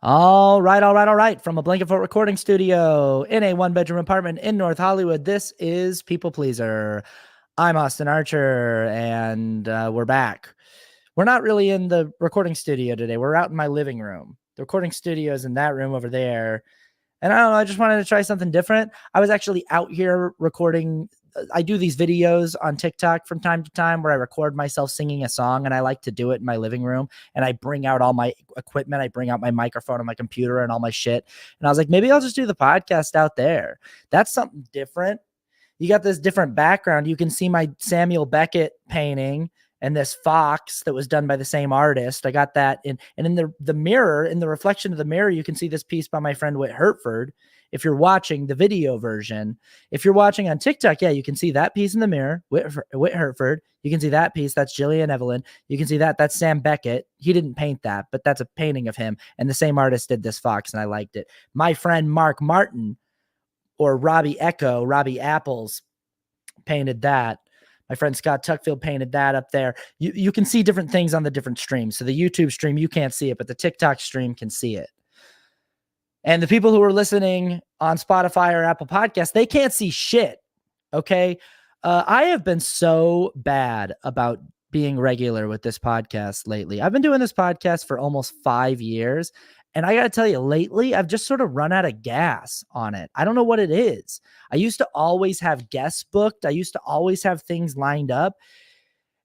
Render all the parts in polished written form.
All right, all right, all right. From a Blanket Fort recording studio in a one-bedroom apartment in North Hollywood, this is People Pleaser. I'm Austin Archer, and we're back. We're not really in the recording studio today. We're out in my living room. The recording studio is in that room over there. And I don't know, I just wanted to try something different. I was actually out here recording. I do these videos on TikTok from time to time where I record myself singing a song, and I like to do it in my living room. And I bring out all my equipment. I bring out my microphone and my computer and all my shit. And I was like, maybe I'll just do the podcast out there. That's something different. You got this different background. You can see my Samuel Beckett painting and this fox that was done by the same artist. I got that in, and in the mirror, in the reflection of the mirror, you can see this piece by my friend Whit Hertford. If you're watching the video version, if you're watching on TikTok, yeah, you can see that piece in the mirror, Whit Hertford. You can see that piece. That's Gillian Evelyn. You can see that. That's Sam Beckett. He didn't paint that, but that's a painting of him. And the same artist did this fox, and I liked it. My friend Mark Martin, or Robbie Apples, painted that. My friend Scott Tuckfield painted that up there. You can see different things on the different streams. So the YouTube stream, you can't see it, but the TikTok stream can see it. And the people who are listening on Spotify or Apple Podcasts, they can't see shit. Okay. I have been so bad about being regular with this podcast lately. I've been doing this podcast for almost 5 years. And I got to tell you, lately, I've just sort of run out of gas on it. I don't know what it is. I used to always have guests booked. I used to always have things lined up.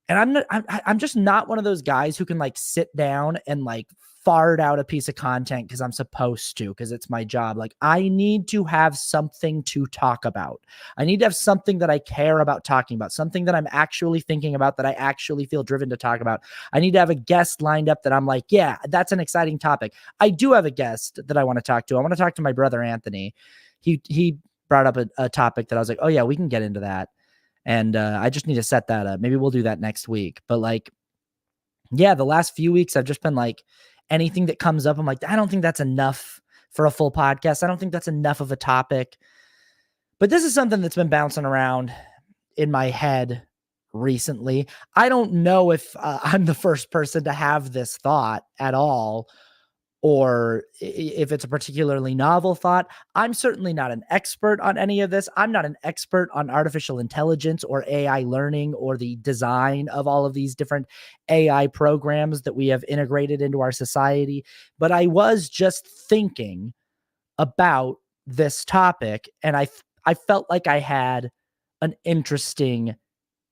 And I'm just not one of those guys who can like sit down and like fart out a piece of content because I'm supposed to, because it's my job. Like, I need to have something to talk about. I need to have something that I care about talking about, something that I'm actually thinking about, that I actually feel driven to talk about. I need to have a guest lined up that I'm like, yeah, that's an exciting topic. I do have a guest that I want to talk to. I want to talk to my brother, Anthony. He brought up a topic that I was like, oh yeah, we can get into that. And I just need to set that up. Maybe we'll do that next week. But like, yeah, the last few weeks, I've just been like, anything that comes up, I'm like, I don't think that's enough for a full podcast. I don't think that's enough of a topic. But this is something that's been bouncing around in my head recently. I don't know if I'm the first person to have this thought at all, or if it's a particularly novel thought. I'm certainly not an expert on any of this. I'm not an expert on artificial intelligence or AI learning or the design of all of these different AI programs that we have integrated into our society. But I was just thinking about this topic, and I felt like I had an interesting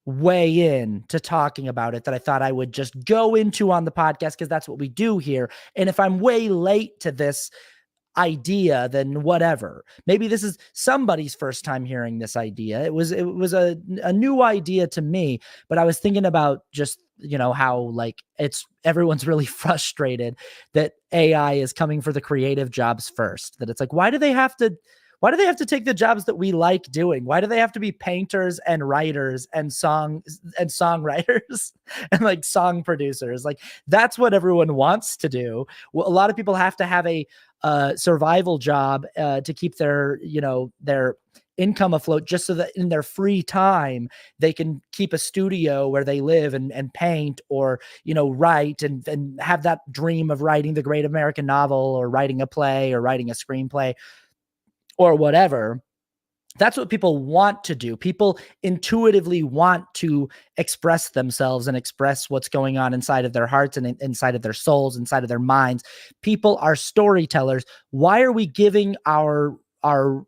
way in to talking about it that I thought I would just go into on the podcast, because that's what we do here. And if I'm way late to this idea, then whatever. Maybe this is somebody's first time hearing this idea. It was a new idea to me, but I was thinking about just, how like everyone's really frustrated that AI is coming for the creative jobs first. That it's like, why do they have to take the jobs that we like doing? Why do they have to be painters and writers and songwriters and like song producers? Like, that's what everyone wants to do. Well, a lot of people have to have a survival job to keep their income afloat, just so that in their free time they can keep a studio where they live and paint, or write and have that dream of writing the great American novel, or writing a play, or writing a screenplay, or whatever. That's what people want to do. People intuitively want to express themselves and express what's going on inside of their hearts and inside of their souls, inside of their minds. People are storytellers. Why are we giving our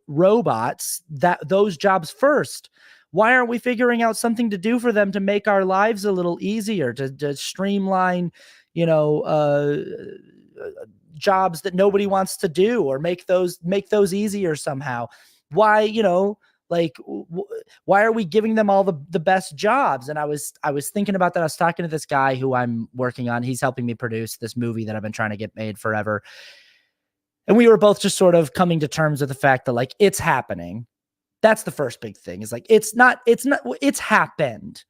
robots those jobs first? Why aren't we figuring out something to do for them to make our lives a little easier, to streamline, jobs that nobody wants to do, or make those easier somehow? Why, why are we giving them all the best jobs? And I was thinking about that. I was talking to this guy who I'm working on. He's helping me produce this movie that I've been trying to get made forever. And we were both just sort of coming to terms with the fact that like, it's happening. That's the first big thing, is like, it's happened.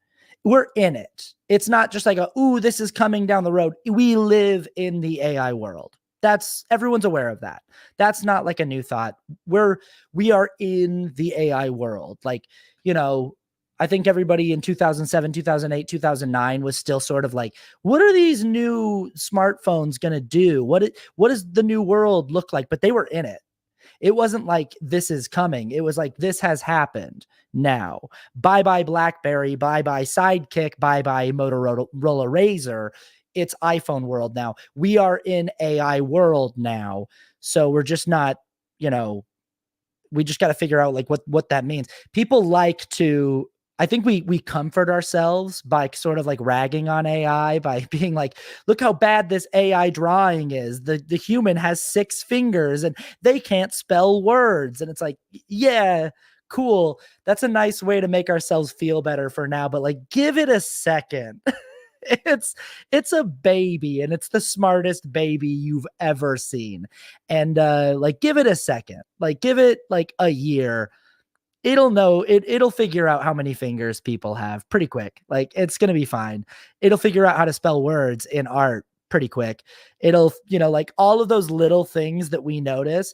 We're in it. It's not just like ooh, this is coming down the road. We live in the AI world. Everyone's aware of that. That's not like a new thought. We are in the AI world. Like, I think everybody in 2007, 2008, 2009 was still sort of like, what are these new smartphones going to do? What does the new world look like? But they were in it. It wasn't like this is coming. It was like this has happened now. Bye-bye BlackBerry, bye-bye Sidekick, bye-bye Motorola Razr. It's iPhone world now. We are in AI world now. So we're just not, we just got to figure out like what that means. People like to, I think we comfort ourselves by sort of like ragging on AI by being like, look how bad this AI drawing is. The human has 6 fingers and they can't spell words. And it's like, yeah, cool. That's a nice way to make ourselves feel better for now, but like give it a second. It's a baby and it's the smartest baby you've ever seen. And like give it a second. Like give it like a year. It'll figure out how many fingers people have pretty quick. Like it's going to be fine. It'll figure out how to spell words in art pretty quick. It'll, like all of those little things that we notice.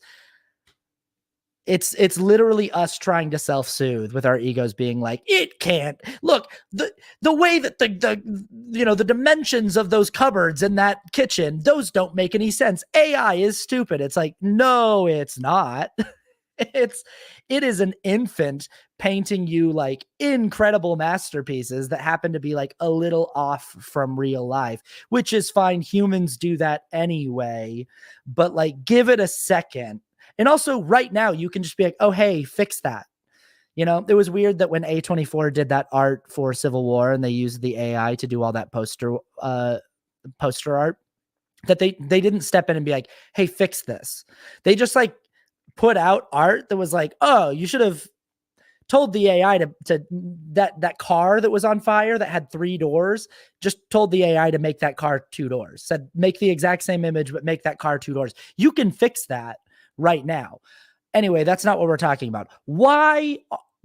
It's literally us trying to self-soothe with our egos being like, it can't look the way that the dimensions of those cupboards in that kitchen, those don't make any sense. AI is stupid. It's like, no, it's not. It is an infant painting you like incredible masterpieces that happen to be like a little off from real life, which is fine. Humans do that anyway, but like give it a second. And also right now you can just be like, oh, hey, fix that. It was weird that when A24 did that art for Civil War and they used the AI to do all that poster art, that they didn't step in and be like, hey, fix this. They just like put out art that was like, oh, you should have told the AI to that car that was on fire that had 3 doors, just told the AI to make that car 2 doors. Said, make the exact same image, but make that car 2 doors. You can fix that right now. Anyway, that's not what we're talking about. Why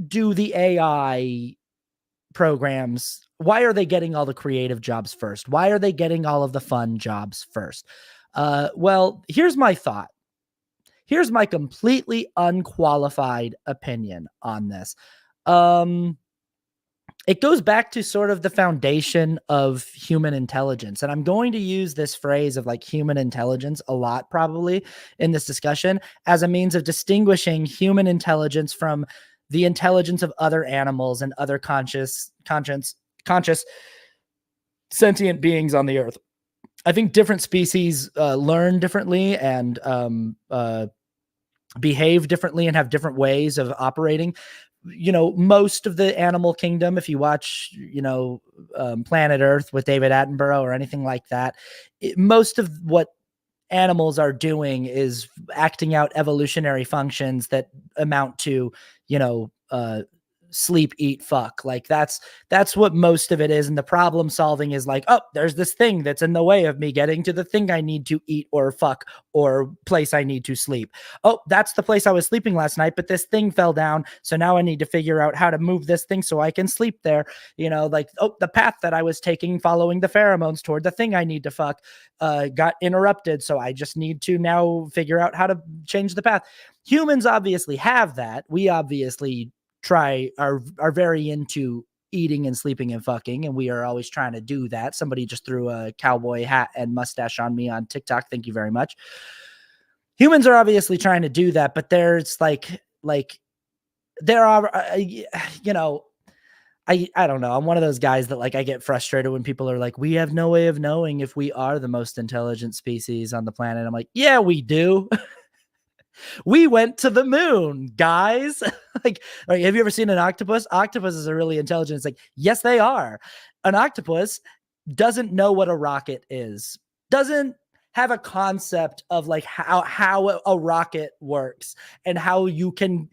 do the AI programs, why are they getting all the creative jobs first? Why are they getting all of the fun jobs first? Well, here's my thought. Here's my completely unqualified opinion on this. It goes back to sort of the foundation of human intelligence. And I'm going to use this phrase of like human intelligence a lot, probably in this discussion, as a means of distinguishing human intelligence from the intelligence of other animals and other conscious sentient beings on the earth. I think different species learn differently and behave differently and have different ways of operating. Most of the animal kingdom, if you watch, Planet Earth with David Attenborough or anything like that, most of what animals are doing is acting out evolutionary functions that amount to, sleep, eat, fuck. Like that's what most of it is. And the problem solving is like, oh, there's this thing that's in the way of me getting to the thing I need to eat or fuck or place I need to sleep. Oh, that's the place I was sleeping last night, but this thing fell down. So now I need to figure out how to move this thing so I can sleep there. Like, oh, the path that I was taking following the pheromones toward the thing I need to fuck got interrupted. So I just need to now figure out how to change the path. Humans obviously have that. We obviously are very into eating and sleeping and fucking, and we are always trying to do that. Somebody just threw a cowboy hat and mustache on me on TikTok. Thank you very much. Humans are obviously trying to do that, but there's like there are I don't know. I'm one of those guys that like I get frustrated when people are like, we have no way of knowing if we are the most intelligent species on the planet. I'm like, yeah, we do. We went to the moon, guys. Like, have you ever seen an octopus? Octopuses are really intelligent. It's like, yes, they are. An octopus doesn't know what a rocket is, doesn't have a concept of like how a rocket works and how you can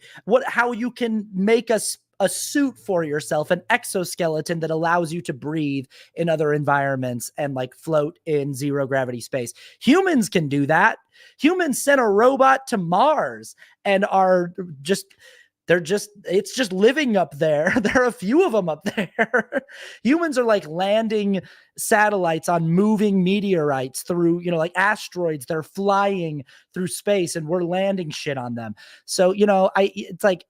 make a suit for yourself, an exoskeleton that allows you to breathe in other environments and like float in zero gravity space. Humans can do that. Humans sent a robot to Mars and it's just living up there. There are a few of them up there. Humans are like landing satellites on moving meteorites through, like asteroids. They're flying through space and we're landing shit on them. So, it's like,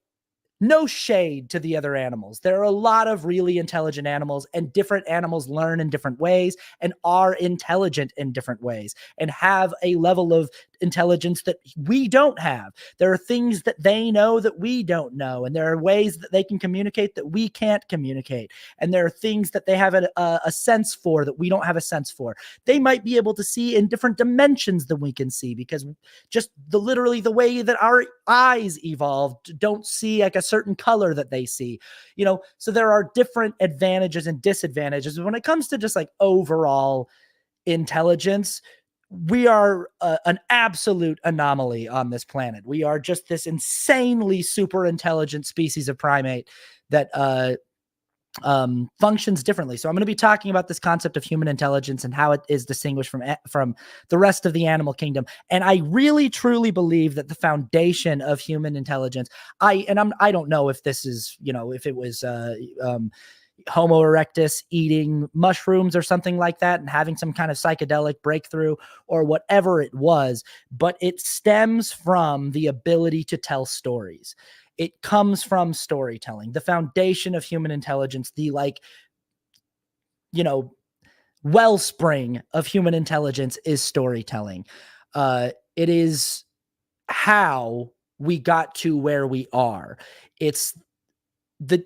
no shade to the other animals. There are a lot of really intelligent animals, and different animals learn in different ways and are intelligent in different ways and have a level of intelligence that we don't have. There are things that they know that we don't know, and there are ways that they can communicate that we can't communicate. And there are things that they have a sense for that we don't have a sense for. They might be able to see in different dimensions than we can see, because just literally the way that our eyes evolved don't see like a certain color that they see, so there are different advantages and disadvantages when it comes to just like overall intelligence. We are an absolute anomaly on this planet. We are just this insanely super intelligent species of primate that functions differently. So I'm going to be talking about this concept of human intelligence and how it is distinguished from the rest of the animal kingdom. And I really truly believe that the foundation of human intelligence, I don't know if this is, if it was Homo erectus eating mushrooms or something like that and having some kind of psychedelic breakthrough or whatever it was, but it stems from the ability to tell stories. It comes from storytelling. The foundation of human intelligence, the wellspring of human intelligence is storytelling. It is how we got to where we are. It's the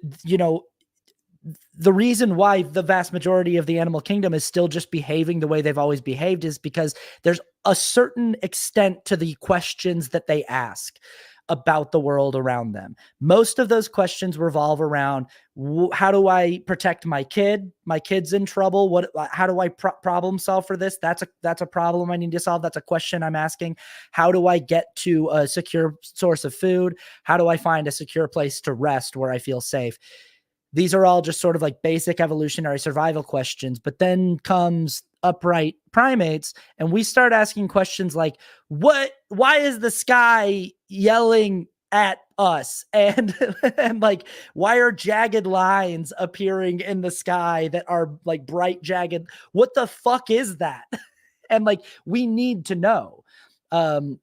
reason why the vast majority of the animal kingdom is still just behaving the way they've always behaved is because there's a certain extent to the questions that they ask about the world around them. Most of those questions revolve around how do I protect my kid? My kid's in trouble. How do I problem solve for this? That's a problem I need to solve. That's a question I'm asking. How do I get to a secure source of food? How do I find a secure place to rest where I feel safe? These are all just sort of like basic evolutionary survival questions. But then comes upright primates, and we start asking questions like, why is the sky yelling at us? And like, why are jagged lines appearing in the sky that are like bright jagged? What the fuck is that? And like, we need to know. And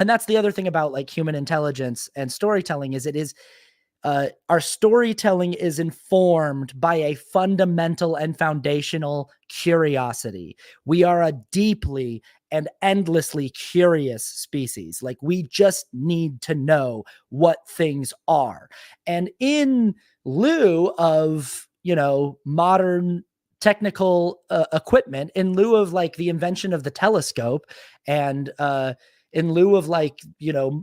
that's the other thing about like human intelligence and storytelling is our storytelling is informed by a fundamental and foundational curiosity. We are a deeply and endlessly curious species. Like, we just need to know what things are. And in lieu of, modern technical equipment, in lieu of like the invention of the telescope and in lieu of like,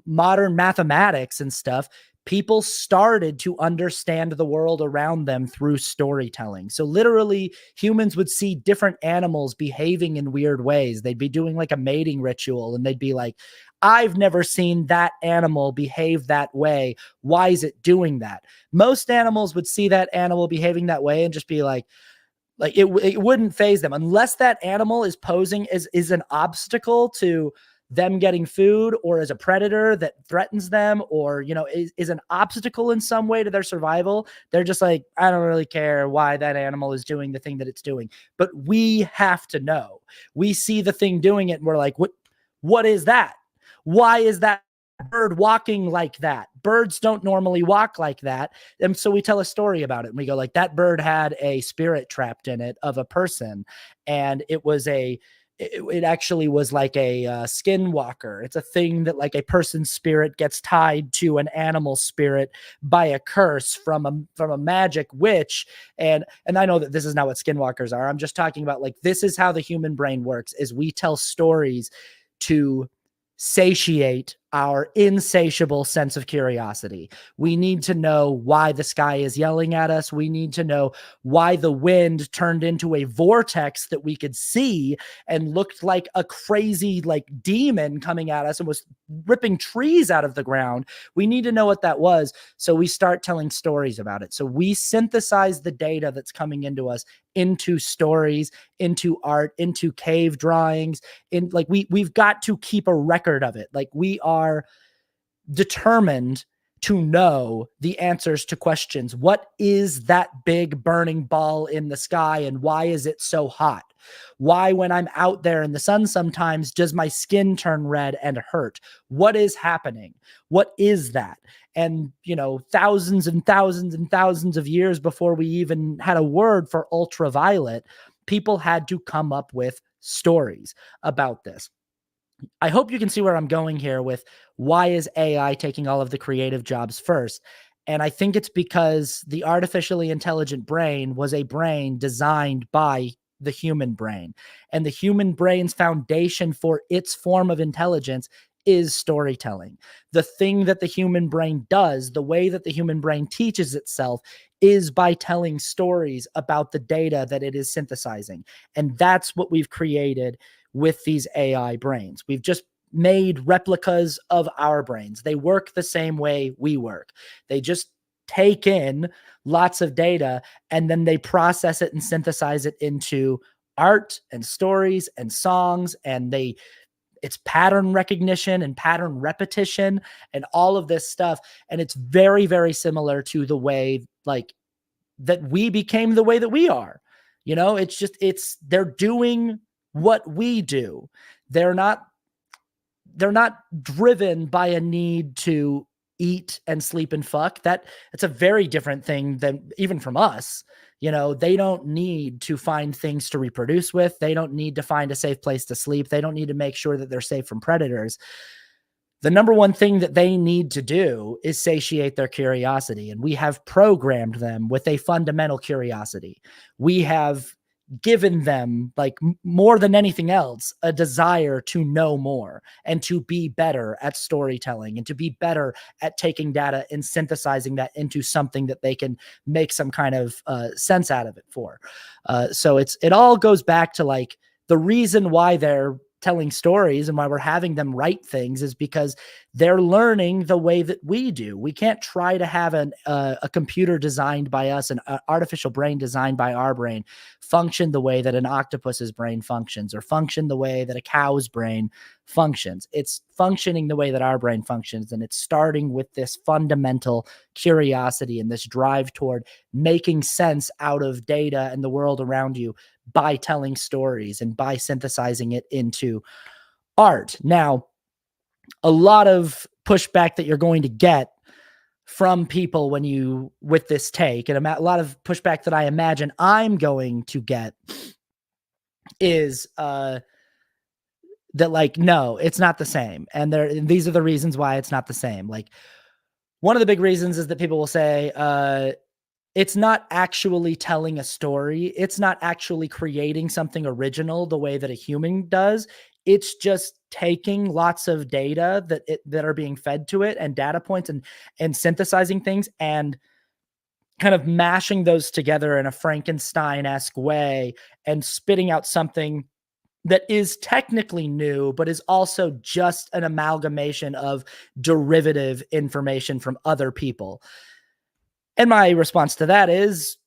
modern mathematics and stuff, people started to understand the world around them through storytelling. So literally, humans would see different animals behaving in weird ways. They'd be doing like a mating ritual, and they'd be like, I've never seen that animal behave that way. Why is it doing that? Most animals would see that animal behaving that way and just be like it wouldn't faze them unless that animal is posing is an obstacle to them getting food, or as a predator that threatens them, or, is an obstacle in some way to their survival. They're just like, I don't really care why that animal is doing the thing that it's doing. But we have to know. We see the thing doing it and we're like, what is that? Why is that bird walking like that? Birds don't normally walk like that. And so we tell a story about it, and we go like, that bird had a spirit trapped in it of a person, and it actually was like a skinwalker. It's a thing that like a person's spirit gets tied to an animal spirit by a curse from a magic witch. And I know that this is not what skinwalkers are. I'm just talking about like, this is how the human brain works, is we tell stories to satiate our insatiable sense of curiosity. We need to know why the sky is yelling at us. We need to know why the wind turned into a vortex that we could see and looked like a crazy like demon coming at us and was ripping trees out of the ground. We need to know what that was. So we start telling stories about it. So we synthesize the data that's coming into us into stories, into art, into cave drawings. In like, we've got to keep a record of it. Like, we are determined to know the answers to questions. What is that big burning ball in the sky, and why is it so hot? Why, when I'm out there in the sun sometimes, does my skin turn red and hurt? What is happening? What is that? And, thousands and thousands and thousands of years before we even had a word for ultraviolet, people had to come up with stories about this. I hope you can see where I'm going here with why is AI taking all of the creative jobs first? And I think it's because the artificially intelligent brain was a brain designed by the human brain. And the human brain's foundation for its form of intelligence is storytelling. The thing that the human brain does, the way that the human brain teaches itself, is by telling stories about the data that it is synthesizing. And that's what we've created with these AI brains. We've just made replicas of our brains. They work the same way we work. They just take in lots of data and then they process it and synthesize it into art and stories and songs, and it's pattern recognition and pattern repetition and all of this stuff. And it's very, very similar to the way like that we became the way that we are. They're doing what we do. They're not driven by a need to eat and sleep and fuck. It's a very different thing than even from us. They don't need to find things to reproduce with. They don't need to find a safe place to sleep. They don't need to make sure that they're safe from predators. The number one thing that they need to do is satiate their curiosity. And we have programmed them with a fundamental curiosity. We have given them, like more than anything else, a desire to know more and to be better at storytelling and to be better at taking data and synthesizing that into something that they can make some kind of sense out of it for. So it all goes back to like the reason why they're telling stories and why we're having them write things is because they're learning the way that we do. We can't try to have a computer designed by us, an artificial brain designed by our brain, function the way that an octopus's brain functions or function the way that a cow's brain functions. It's functioning the way that our brain functions. And it's starting with this fundamental curiosity and this drive toward making sense out of data and the world around you by telling stories and by synthesizing it into art. Now, a lot of pushback that you're going to get from people with this take, and a lot of pushback that I imagine I'm going to get is that like, no, it's not the same. And these are the reasons why it's not the same. Like, one of the big reasons is that people will say, it's not actually telling a story. It's not actually creating something original the way that a human does. It's just taking lots of data that are being fed to it and data points and synthesizing things and kind of mashing those together in a Frankenstein-esque way and spitting out something that is technically new, but is also just an amalgamation of derivative information from other people. And my response to that is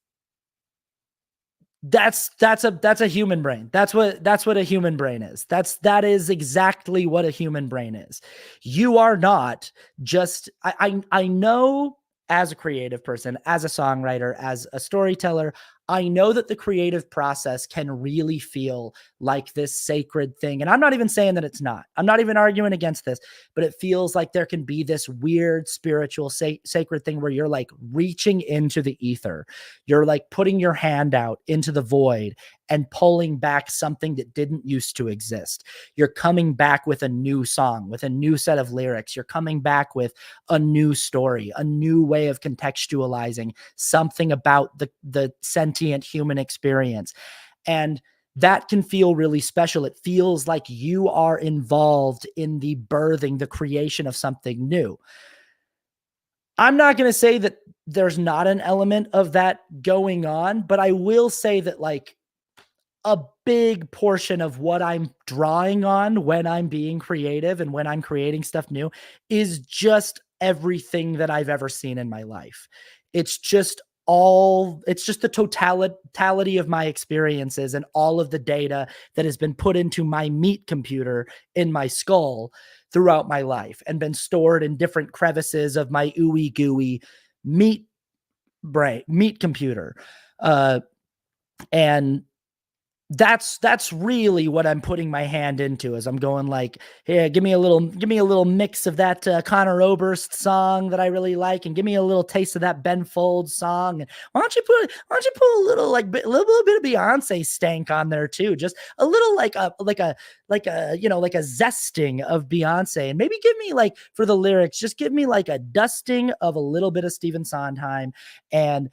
that's a human brain. That's what a human brain is. That is exactly what a human brain is. You are not just I know as a creative person, as a songwriter, as a storyteller, I know that the creative process can really feel like this sacred thing. And I'm not even saying that it's not. I'm not even arguing against this, but it feels like there can be this weird spiritual sacred thing where you're like reaching into the ether. You're like putting your hand out into the void and pulling back something that didn't used to exist. You're coming back with a new song, with a new set of lyrics. You're coming back with a new story, a new way of contextualizing something about the sentient human experience. And that can feel really special. It feels like you are involved in the birthing, the creation of something new. I'm not going to say that there's not an element of that going on, but I will say that like a big portion of what I'm drawing on when I'm being creative and when I'm creating stuff new is just everything that I've ever seen in my life. It's just the totality of my experiences and all of the data that has been put into my meat computer in my skull throughout my life and been stored in different crevices of my ooey gooey meat computer. And that's really what I'm putting my hand into as I'm going like, yeah, give me a little mix of that Conor Oberst song that I really like, and give me a little taste of that Ben Folds song. And why don't you put a little like a little bit of Beyonce stank on there too, just a little like a you know, like a zesting of Beyonce, and maybe give me like for the lyrics, just give me like a dusting of a little bit of Stephen Sondheim, and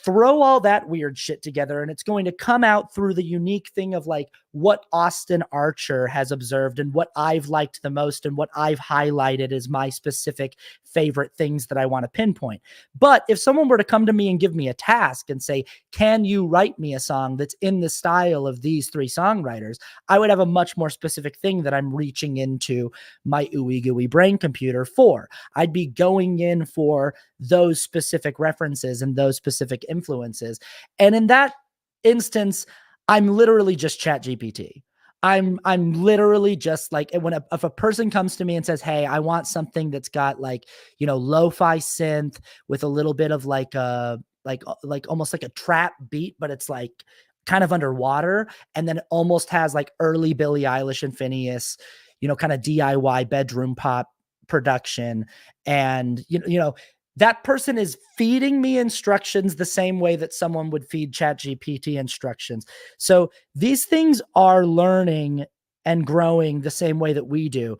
throw all that weird shit together, and it's going to come out through the unique thing of like what Austin Archer has observed and what I've liked the most and what I've highlighted as my specific favorite things that I want to pinpoint. But if someone were to come to me and give me a task and say, can you write me a song that's in the style of these three songwriters, I would have a much more specific thing that I'm reaching into my ooey gooey brain computer for. I'd be going in for those specific references and those specific influences. And in that instance, I'm literally just Chat GPT. I'm literally just like, if a person comes to me and says, hey, I want something that's got like, you know, lo-fi synth with a little bit of like like almost like a trap beat, but it's like kind of underwater, and then it almost has like early Billie Eilish and Phineas, you know, kind of DIY bedroom pop production. And you know, that person is feeding me instructions the same way that someone would feed ChatGPT instructions. So these things are learning and growing the same way that we do.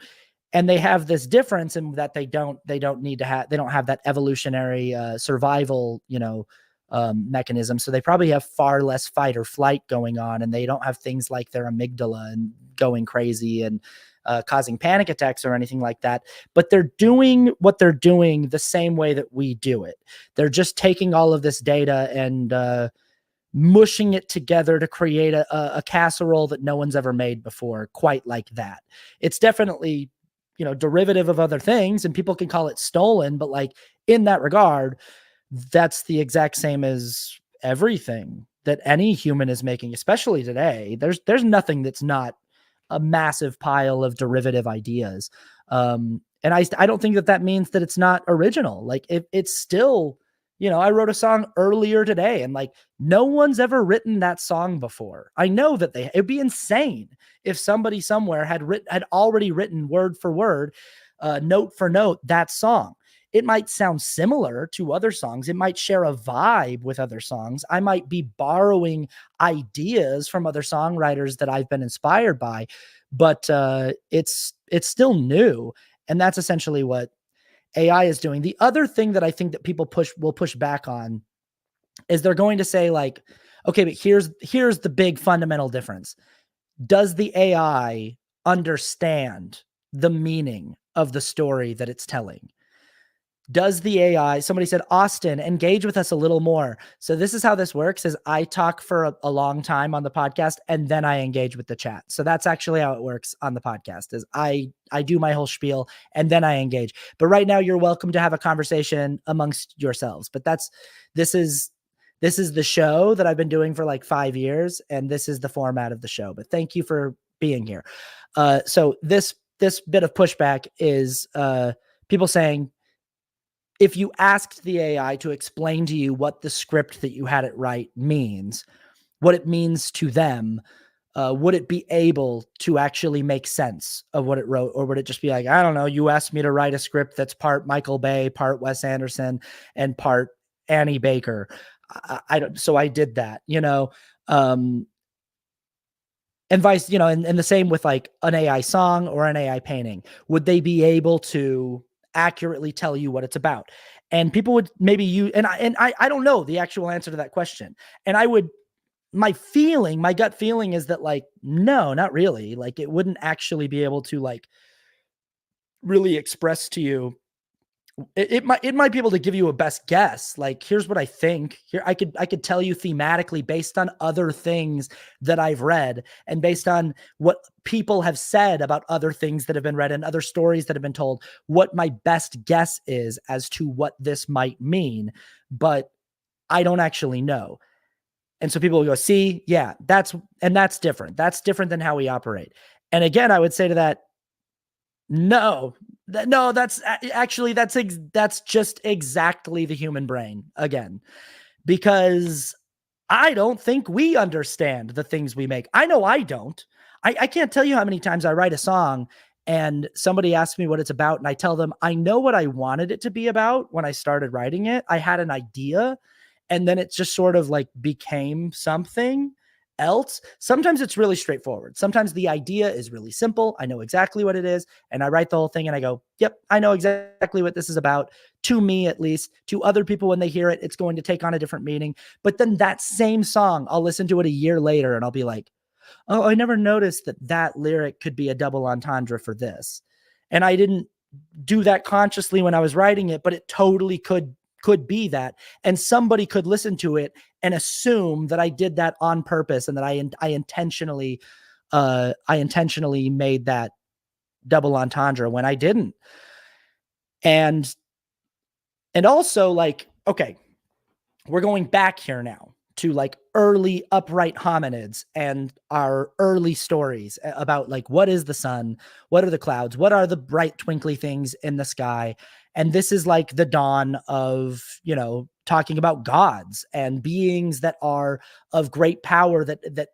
And they have this difference in that they don't need to have, they don't have that evolutionary survival, you know, mechanism. So they probably have far less fight or flight going on, and they don't have things like their amygdala and going crazy and causing panic attacks or anything like that. But they're doing what they're doing the same way that we do it. They're just taking all of this data and mushing it together to create a casserole that no one's ever made before, quite like that. It's definitely, you know, derivative of other things, and people can call it stolen, but like in that regard, that's the exact same as everything that any human is making, especially today. There's nothing that's not a massive pile of derivative ideas. And I don't think that means that it's not original. Like it's still, you know, I wrote a song earlier today, and like no one's ever written that song before. I know that it'd be insane if somebody somewhere had already written word for word, note for note, that song. It might sound similar to other songs. It might share a vibe with other songs. I might be borrowing ideas from other songwriters that I've been inspired by, but it's still new. And that's essentially what AI is doing. The other thing that I think that people will push back on is they're going to say like, okay, but here's the big fundamental difference. Does the AI understand the meaning of the story that it's telling? Does the AI, somebody said, Austin, engage with us a little more. So this is how this works is I talk for a long time on the podcast, and then I engage with the chat. So that's actually how it works on the podcast is I do my whole spiel and then I engage. But right now you're welcome to have a conversation amongst yourselves. But this is the show that I've been doing for like 5 years, and this is the format of the show. But thank you for being here. So this bit of pushback is people saying, if you asked the AI to explain to you what the script that you had it write means, what it means to them, would it be able to actually make sense of what it wrote? Or would it just be like, I don't know, you asked me to write a script that's part Michael Bay, part Wes Anderson, and part Annie Baker. So I did that, you know, and vice, you know, and the same with like an AI song or an AI painting. Would they be able to accurately tell you what it's about? And people would maybe I don't know the actual answer to that question. And my gut feeling is that like, no, not really. Like it wouldn't actually be able to like really express to you. It might be able to give you a best guess. Like, here's what I think. Here, I could tell you thematically based on other things that I've read and based on what people have said about other things that have been read and other stories that have been told, what my best guess is as to what this might mean. But I don't actually know. And so people will go, see, yeah, that's different. That's different than how we operate. And again, I would say to that, no, that's actually, that's just exactly the human brain again, because I don't think we understand the things we make. I know I don't. I can't tell you how many times I write a song and somebody asks me what it's about, and I tell them I know what I wanted it to be about when I started writing it. I had an idea, and then it just sort of like became something else. Sometimes it's really straightforward. Sometimes the idea is really simple. I know exactly what it is, and I write the whole thing and I go, yep, I know exactly what this is about. To me, at least. To other people, when they hear it, it's going to take on a different meaning. But then that same song, I'll listen to it a year later and I'll be like, oh, I never noticed that that lyric could be a double entendre for this. And I didn't do that consciously when I was writing it, but it totally could be that. And somebody could listen to it and assume that I did that on purpose and that I intentionally made that double entendre when I didn't. And also, like, okay, we're going back here now to like early upright hominids and our early stories about like, what is the sun? What are the clouds? What are the bright twinkly things in the sky? And this is like the dawn of, talking about gods and beings that are of great power that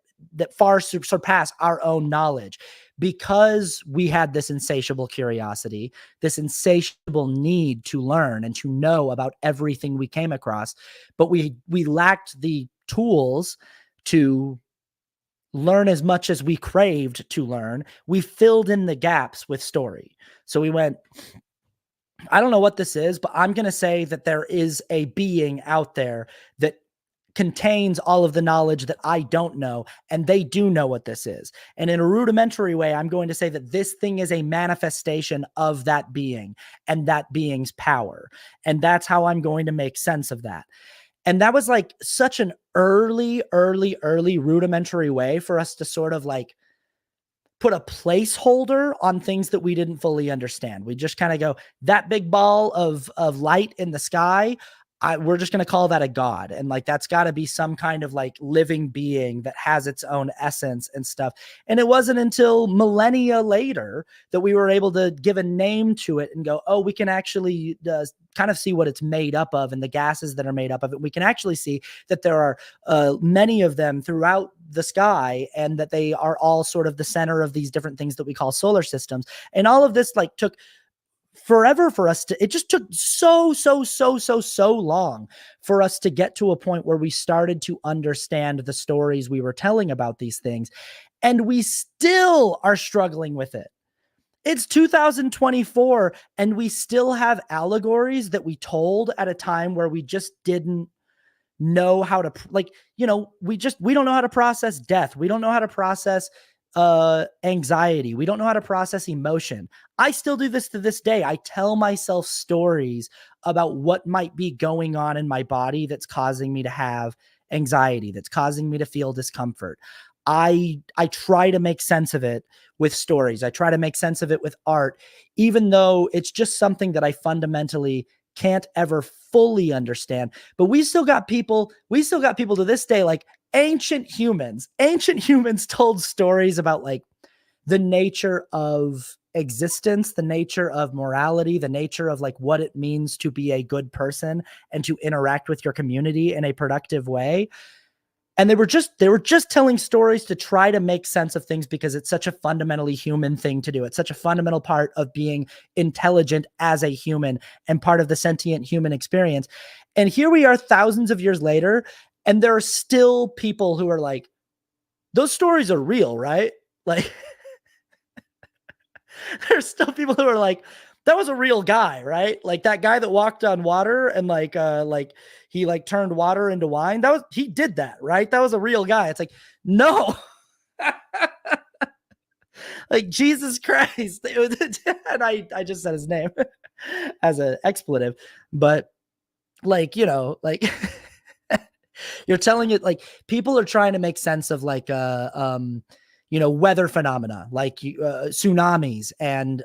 far surpass our own knowledge, because we had this insatiable curiosity, this insatiable need to learn and to know about everything we came across. But we lacked the tools to learn as much as we craved to learn. We filled in the gaps with story. So we went, I don't know what this is, but I'm going to say that there is a being out there that contains all of the knowledge that I don't know, and they do know what this is. And in a rudimentary way, I'm going to say that this thing is a manifestation of that being and that being's power. And that's how I'm going to make sense of that. And that was like such an early rudimentary way for us to sort of like put a placeholder on things that we didn't fully understand. We just kind of go, that big ball of light in the sky, we're just going to call that a god. And like, that's got to be some kind of like living being that has its own essence and stuff. And it wasn't until millennia later that we were able to give a name to it and go, oh, we can actually kind of see what it's made up of and the gases that are made up of it. We can actually see that there are many of them throughout the sky, and that they are all sort of the center of these different things that we call solar systems. And all of this like took forever for us to, it just took so long for us to get to a point where we started to understand the stories we were telling about these things. And we still are struggling with it. It's 2024 and we still have allegories that we told at a time where we just didn't know how to, like, we don't know how to process death. We don't know how to process anxiety. We don't know how to process emotion. I still do this to this day. I tell myself stories about what might be going on in my body that's causing me to have anxiety, that's causing me to feel discomfort. I try to make sense of it with stories. I try to make sense of it with art, even though it's just something that I fundamentally can't ever fully understand. But we still got people to this day, like ancient humans told stories about like the nature of existence, the nature of morality, the nature of like what it means to be a good person and to interact with your community in a productive way. And they were just telling stories to try to make sense of things, because it's such a fundamentally human thing to do. It's such a fundamental part of being intelligent as a human and part of the sentient human experience. And here we are thousands of years later, and there are still people who are like, those stories are real, right? Like, there's still people who are like, that was a real guy, right? Like that guy that walked on water and like he like turned water into wine. He did that, right? That was a real guy. It's like, no. Like Jesus Christ. And I just said his name as an expletive, but like, like you're telling it, like people are trying to make sense of like weather phenomena, like tsunamis and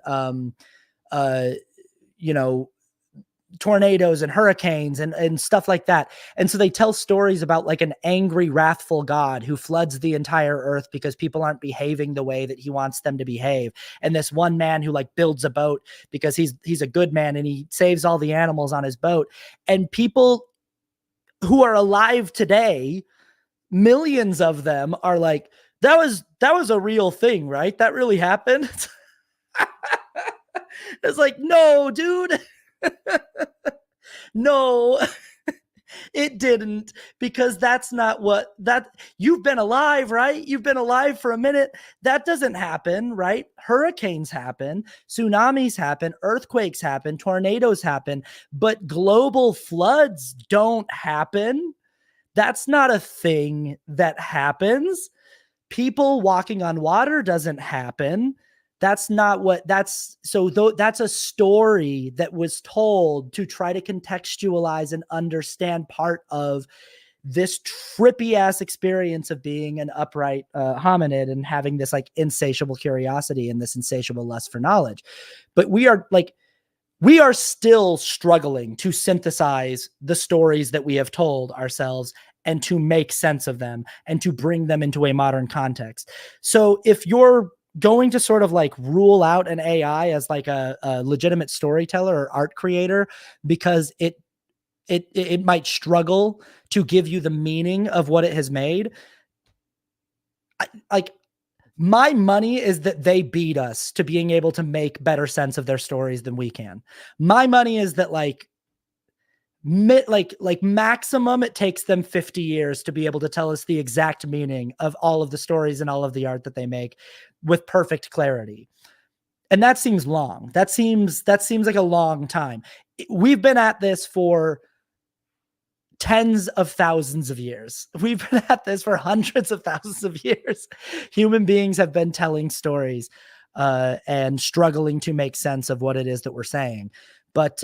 tornadoes and hurricanes and stuff like that. And so they tell stories about like an angry, wrathful God who floods the entire earth because people aren't behaving the way that he wants them to behave. And this one man who like builds a boat because he's a good man and he saves all the animals on his boat. And people who are alive today millions of them are like, that was a real thing, right? That really happened. It's like, no, dude. No, it didn't, because that's not what that you've been alive, right? You've been alive for a minute. That doesn't happen, right? Hurricanes happen, tsunamis happen, earthquakes happen, tornadoes happen, but global floods don't happen. That's not a thing that happens. People walking on water doesn't happen. That's not what that's so though that's a story that was told to try to contextualize and understand part of this trippy ass experience of being an upright hominid and having this like insatiable curiosity and this insatiable lust for knowledge. But we are still struggling to synthesize the stories that we have told ourselves and to make sense of them and to bring them into a modern context. So if you're going to sort of like rule out an AI as like a legitimate storyteller or art creator because it might struggle to give you the meaning of what it has made, like my money is that they beat us to being able to make better sense of their stories than we can. My money is that like maximum it takes them 50 years to be able to tell us the exact meaning of all of the stories and all of the art that they make with perfect clarity. And that seems long. That seems like a long time. We've been at this for tens of thousands of years. We've been at this for hundreds of thousands of years. Human beings have been telling stories and struggling to make sense of what it is that we're saying. But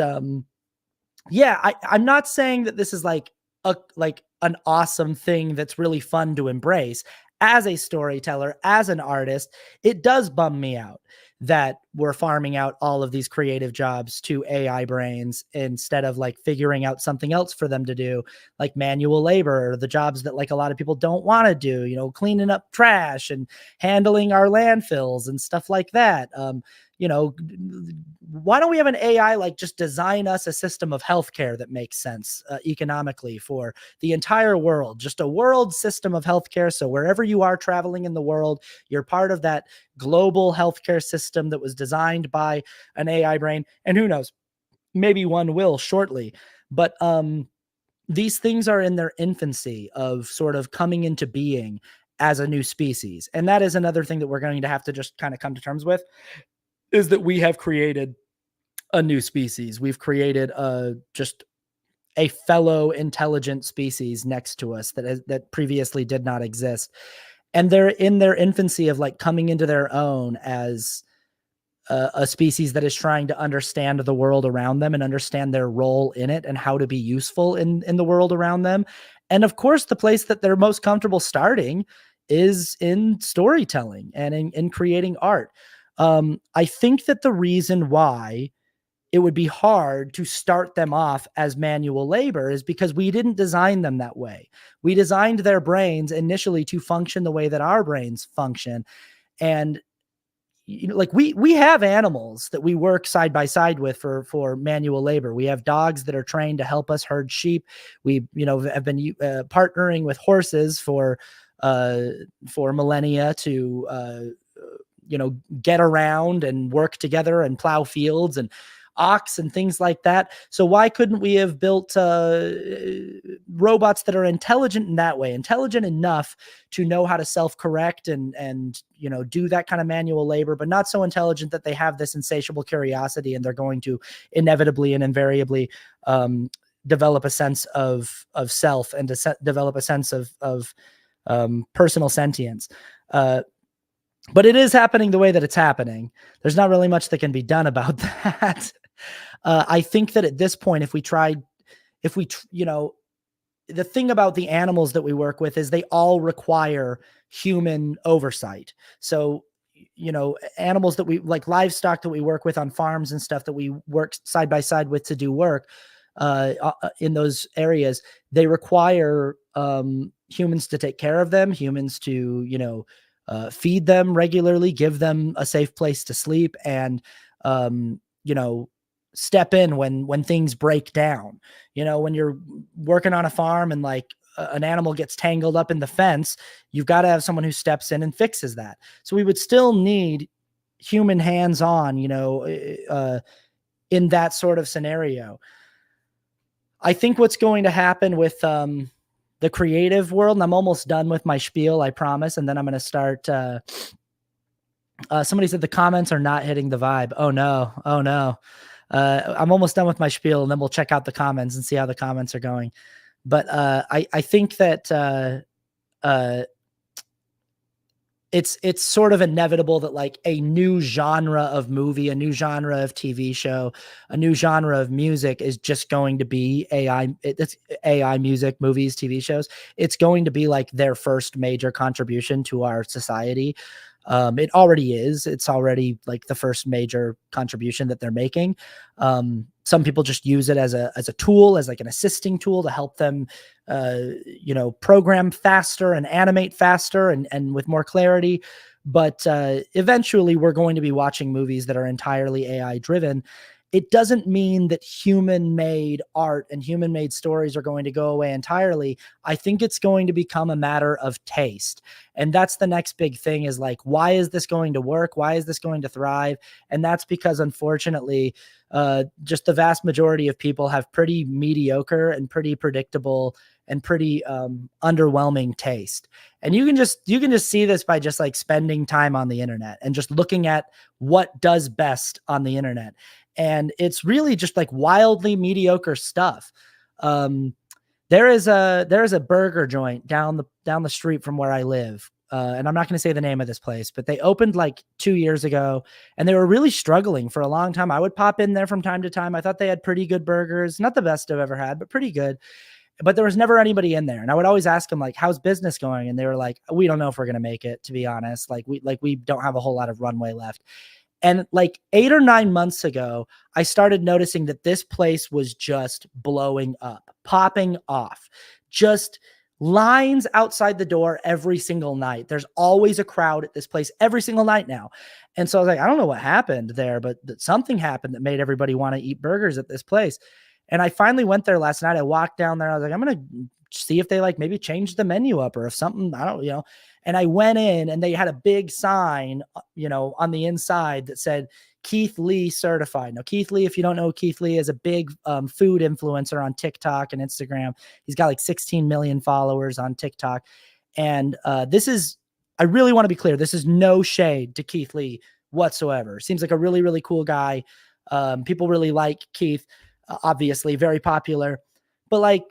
yeah, I'm not saying that this is like an awesome thing that's really fun to embrace. As a storyteller, as an artist, it does bum me out that we're farming out all of these creative jobs to AI brains instead of like figuring out something else for them to do, like manual labor, or the jobs that like a lot of people don't want to do, you know, cleaning up trash and handling our landfills and stuff like that. You know, why don't we have an AI like just design us a system of healthcare that makes sense economically for the entire world, just a world system of healthcare. So wherever you are traveling in the world, you're part of that global healthcare system that was designed by an AI brain. And who knows, maybe one will shortly. But these things are in their infancy of sort of coming into being as a new species. And that is another thing that we're going to have to just kind of come to terms with, is that we have created a new species. We've created just a fellow intelligent species next to us that previously did not exist. And they're in their infancy of like coming into their own as a species that is trying to understand the world around them and understand their role in it and how to be useful in the world around them. And of course, the place that they're most comfortable starting is in storytelling and in creating art. I think that the reason why it would be hard to start them off as manual labor is because we didn't design them that way. We designed their brains initially to function the way that our brains function. And you know, like we have animals that we work side by side with for manual labor. We have dogs that are trained to help us herd sheep. We, you know, have been partnering with horses for millennia to you know, get around and work together and plow fields, and ox and things like that. So why couldn't we have built robots that are intelligent in that way, intelligent enough to know how to self-correct and you know, do that kind of manual labor, but not so intelligent that they have this insatiable curiosity and they're going to inevitably and invariably develop a sense of self and develop a sense of personal sentience. But it is happening the way that it's happening. There's not really much that can be done about that. I think that at this point, you know, the thing about the animals that we work with is they all require human oversight. So, you know, animals that we like, livestock that we work with on farms and stuff that we work side by side with to do work in those areas, they require humans to take care of them, humans to, you know, feed them regularly, give them a safe place to sleep, and you know, step in when things break down. You know, when you're working on a farm and like an animal gets tangled up in the fence, you've got to have someone who steps in and fixes that. So we would still need human hands on, in that sort of scenario. I think what's going to happen with the creative world, and I'm almost done with my spiel, I promise, and then I'm going to start. Somebody said the comments are not hitting the vibe. Oh no. Oh no. I'm almost done with my spiel, and then we'll check out the comments and see how the comments are going. But I think that it's sort of inevitable that like a new genre of movie, a new genre of TV show, a new genre of music is just going to be AI. It's AI music, movies, TV shows. It's going to be like their first major contribution to our society. It already is. It's already like the first major contribution that they're making. Some people just use it as a tool, as like an assisting tool to help them, program faster and animate faster and with more clarity. But eventually we're going to be watching movies that are entirely AI driven. It doesn't mean that human-made art and human-made stories are going to go away entirely. I think it's going to become a matter of taste. And that's the next big thing, is like, why is this going to work? Why is this going to thrive? And that's because, unfortunately, just the vast majority of people have pretty mediocre and pretty predictable and pretty underwhelming taste. And you can just see this by just like spending time on the internet and just looking at what does best on the internet. And it's really just like wildly mediocre stuff. There is a burger joint down the street from where I live. And I'm not going to say the name of this place, but they opened like 2 years ago and they were really struggling for a long time. I would pop in there from time to time. I thought they had pretty good burgers, not the best I've ever had, but pretty good. But there was never anybody in there. And I would always ask them like, how's business going? And they were like, we don't know if we're going to make it, to be honest. We don't have a whole lot of runway left. And like 8 or 9 months ago, I started noticing that this place was just blowing up, popping off, just lines outside the door every single night. There's always a crowd at this place every single night now. And so I was like, I don't know what happened there, but something happened that made everybody want to eat burgers at this place. And I finally went there last night. I walked down there. I was like, I'm going to see if they like maybe changed the menu up or if something, I don't. And I went in and they had a big sign, on the inside that said Keith Lee certified. Now, Keith Lee, if you don't know, Keith Lee is a big food influencer on TikTok and Instagram. He's got like 16 million followers on TikTok. And I really want to be clear. This is no shade to Keith Lee whatsoever. Seems like a really, really cool guy. People really like Keith, obviously very popular, but like,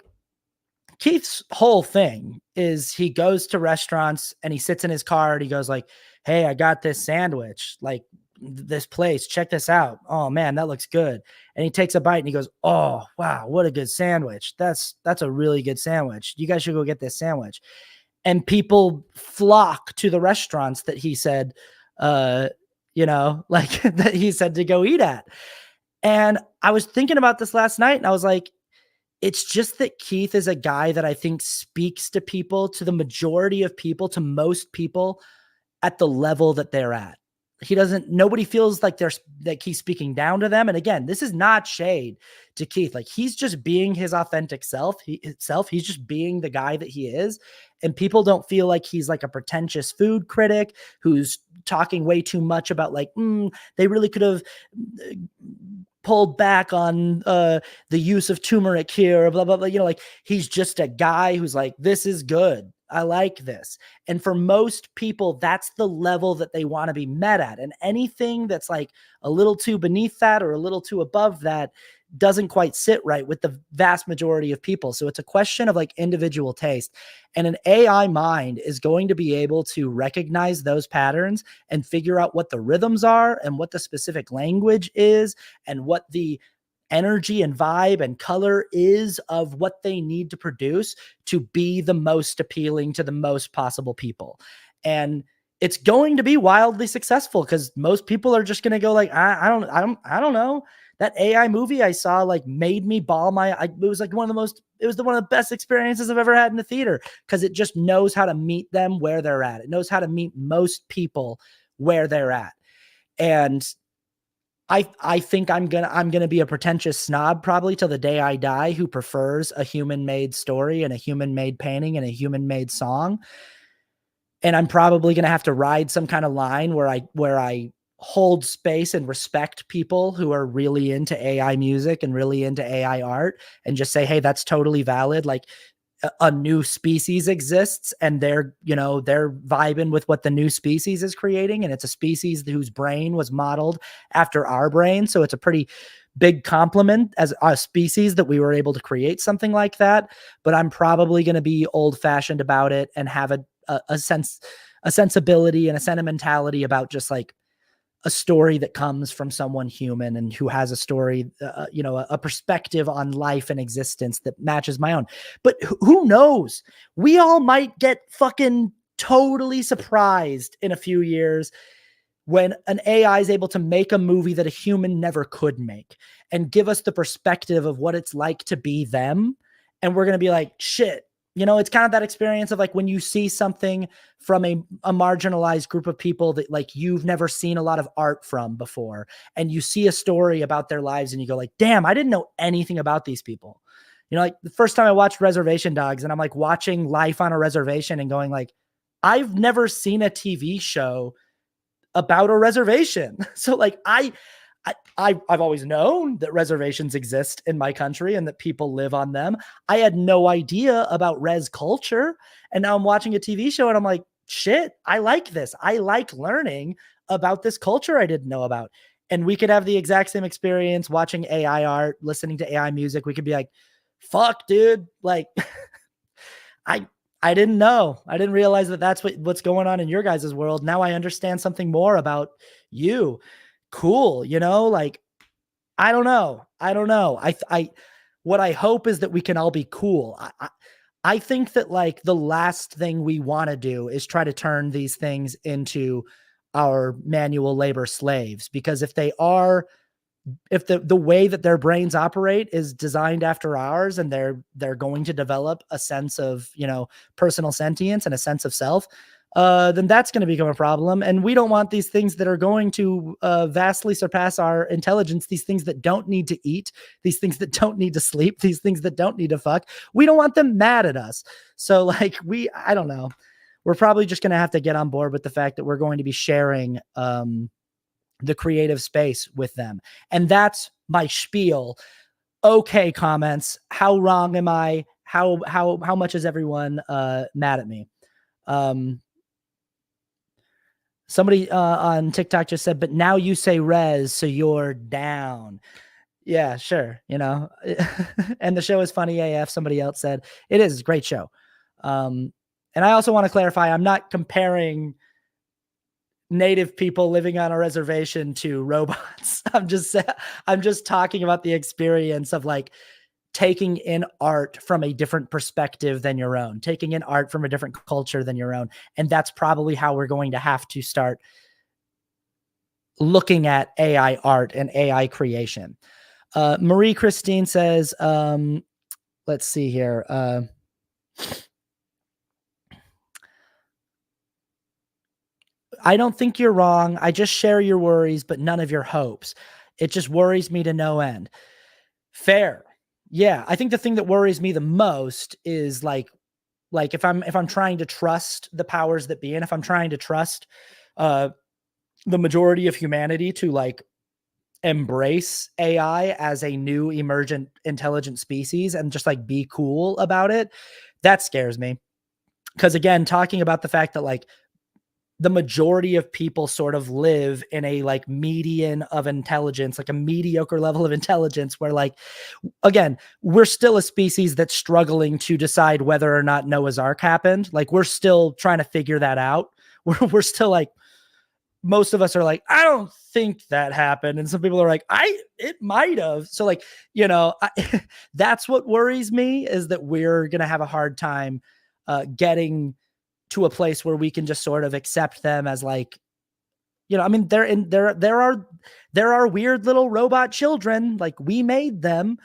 Keith's whole thing is he goes to restaurants and he sits in his car and he goes like, hey, I got this sandwich, like this place, check this out. Oh man, that looks good. And he takes a bite and he goes, oh, wow, what a good sandwich. That's a really good sandwich. You guys should go get this sandwich. And people flock to the restaurants that he said, that he said to go eat at. And I was thinking about this last night and I was like, it's just that Keith is a guy that I think speaks to people, to the majority of people, to most people at the level that they're at. Nobody feels like he's speaking down to them. And again, this is not shade to Keith. Like he's just being his authentic self. He's just being the guy that he is. And people don't feel like he's like a pretentious food critic who's talking way too much about like, they really could have pulled back on the use of turmeric here, blah, blah, blah. Like he's just a guy who's like, this is good. I like this. And for most people, that's the level that they want to be met at. And anything that's like a little too beneath that or a little too above that doesn't quite sit right with the vast majority of people. So it's a question of like individual taste. And an AI mind is going to be able to recognize those patterns and figure out what the rhythms are and what the specific language is and what the energy and vibe and color is of what they need to produce to be the most appealing to the most possible people. And it's going to be wildly successful because most people are just going to go like, I don't know. That AI movie I saw like made me bawl it was like one of the best experiences I've ever had in the theater because it just knows how to meet them where they're at. It knows how to meet most people where they're at. And I think I'm gonna be a pretentious snob probably till the day I die who prefers a human-made story and a human-made painting and a human-made song. And I'm probably gonna have to ride some kind of line where I hold space and respect people who are really into AI music and really into AI art and just say, "Hey, that's totally valid." Like a new species exists and they're vibing with what the new species is creating, and it's a species whose brain was modeled after our brain, so it's a pretty big compliment as a species that we were able to create something like that. But I'm probably going to be old fashioned about it and have a sense, a sensibility and a sentimentality about just like a story that comes from someone human and who has a story, a perspective on life and existence that matches my own. But who knows? We all might get fucking totally surprised in a few years when an AI is able to make a movie that a human never could make and give us the perspective of what it's like to be them. And we're going to be like, shit. It's kind of that experience of like when you see something from a marginalized group of people that like you've never seen a lot of art from before, and you see a story about their lives and you go like, damn, I didn't know anything about these people. Like the first time I watched Reservation Dogs and I'm like watching life on a reservation and going like, I've never seen a TV show about a reservation. So like I've always known that reservations exist in my country and that people live on them. I had no idea about res culture. And now I'm watching a TV show and I'm like, shit, I like this. I like learning about this culture I didn't know about. And we could have the exact same experience watching AI art, listening to AI music. We could be like, fuck, dude. Like, I I didn't know. I didn't realize that that's what's going on in your guys' world. Now I understand something more about you. Cool, like I don't know. I don't know. What I hope is that we can all be cool. I think that like the last thing we want to do is try to turn these things into our manual labor slaves, because if the way that their brains operate is designed after ours and they're going to develop a sense of, personal sentience and a sense of self, then that's going to become a problem. And we don't want these things that are going to vastly surpass our intelligence, these things that don't need to eat, these things that don't need to sleep, these things that don't need to fuck. We don't want them mad at us. So like I don't know. We're probably just going to have to get on board with the fact that we're going to be sharing the creative space with them. And that's my spiel. Okay, comments. How wrong am I? How much is everyone mad at me? Somebody on TikTok just said, but now you say res, so you're down. Yeah, sure. And the show is funny AF. Somebody else said it is a great show. And I also want to clarify, I'm not comparing native people living on a reservation to robots. I'm just talking about the experience of like taking in art from a different perspective than your own, taking in art from a different culture than your own. And that's probably how we're going to have to start looking at AI art and AI creation. Marie Christine says, let's see here. I don't think you're wrong. I just share your worries, but none of your hopes. It just worries me to no end. Fair. Yeah. I think the thing that worries me the most is like if I'm trying to trust the powers that be, and if I'm trying to trust the majority of humanity to like embrace AI as a new emergent intelligent species and just like be cool about it, that scares me. Because again, talking about the fact that like the majority of people sort of live in a like median of intelligence, like a mediocre level of intelligence, where like, again, we're still a species that's struggling to decide whether or not Noah's Ark happened. Like we're still trying to figure that out. We're still like, most of us are like, I don't think that happened. And some people are like, it might have. So like, that's what worries me, is that we're going to have a hard time getting to a place where we can just sort of accept them as like, I mean, there are weird little robot children, like we made them.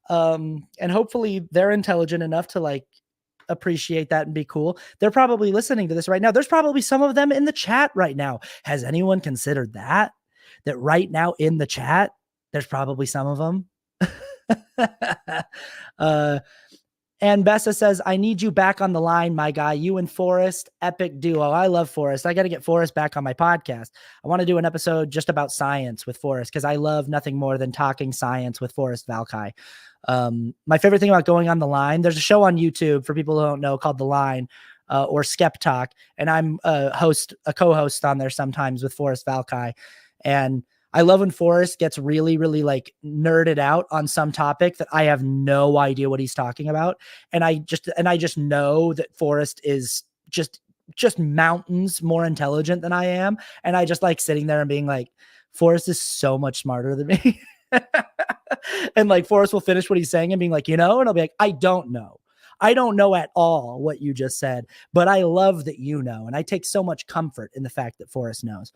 And hopefully they're intelligent enough to like appreciate that and be cool. They're probably listening to this right now. There's probably some of them in the chat right now. Has anyone considered that? that right now in the chat, there's probably some of them. And Bessa says, I need you back on the line, my guy. You and Forrest, epic duo. I love Forrest. I got to get Forrest back on my podcast. I want to do an episode just about science with Forrest because I love nothing more than talking science with Forrest Valkai. My favorite thing about going on the line, there's a show on YouTube for people who don't know called The Line or Skep Talk. And I'm a co-host on there sometimes with Forrest Valkai. And I love when Forrest gets really, really like nerded out on some topic that I have no idea what he's talking about. And I just know that Forrest is just mountains more intelligent than I am. And I just like sitting there and being like, Forrest is so much smarter than me. And like Forrest will finish what he's saying and being like, and I'll be like, I don't know. I don't know at all what you just said, but I love that you know. And I take so much comfort in the fact that Forrest knows.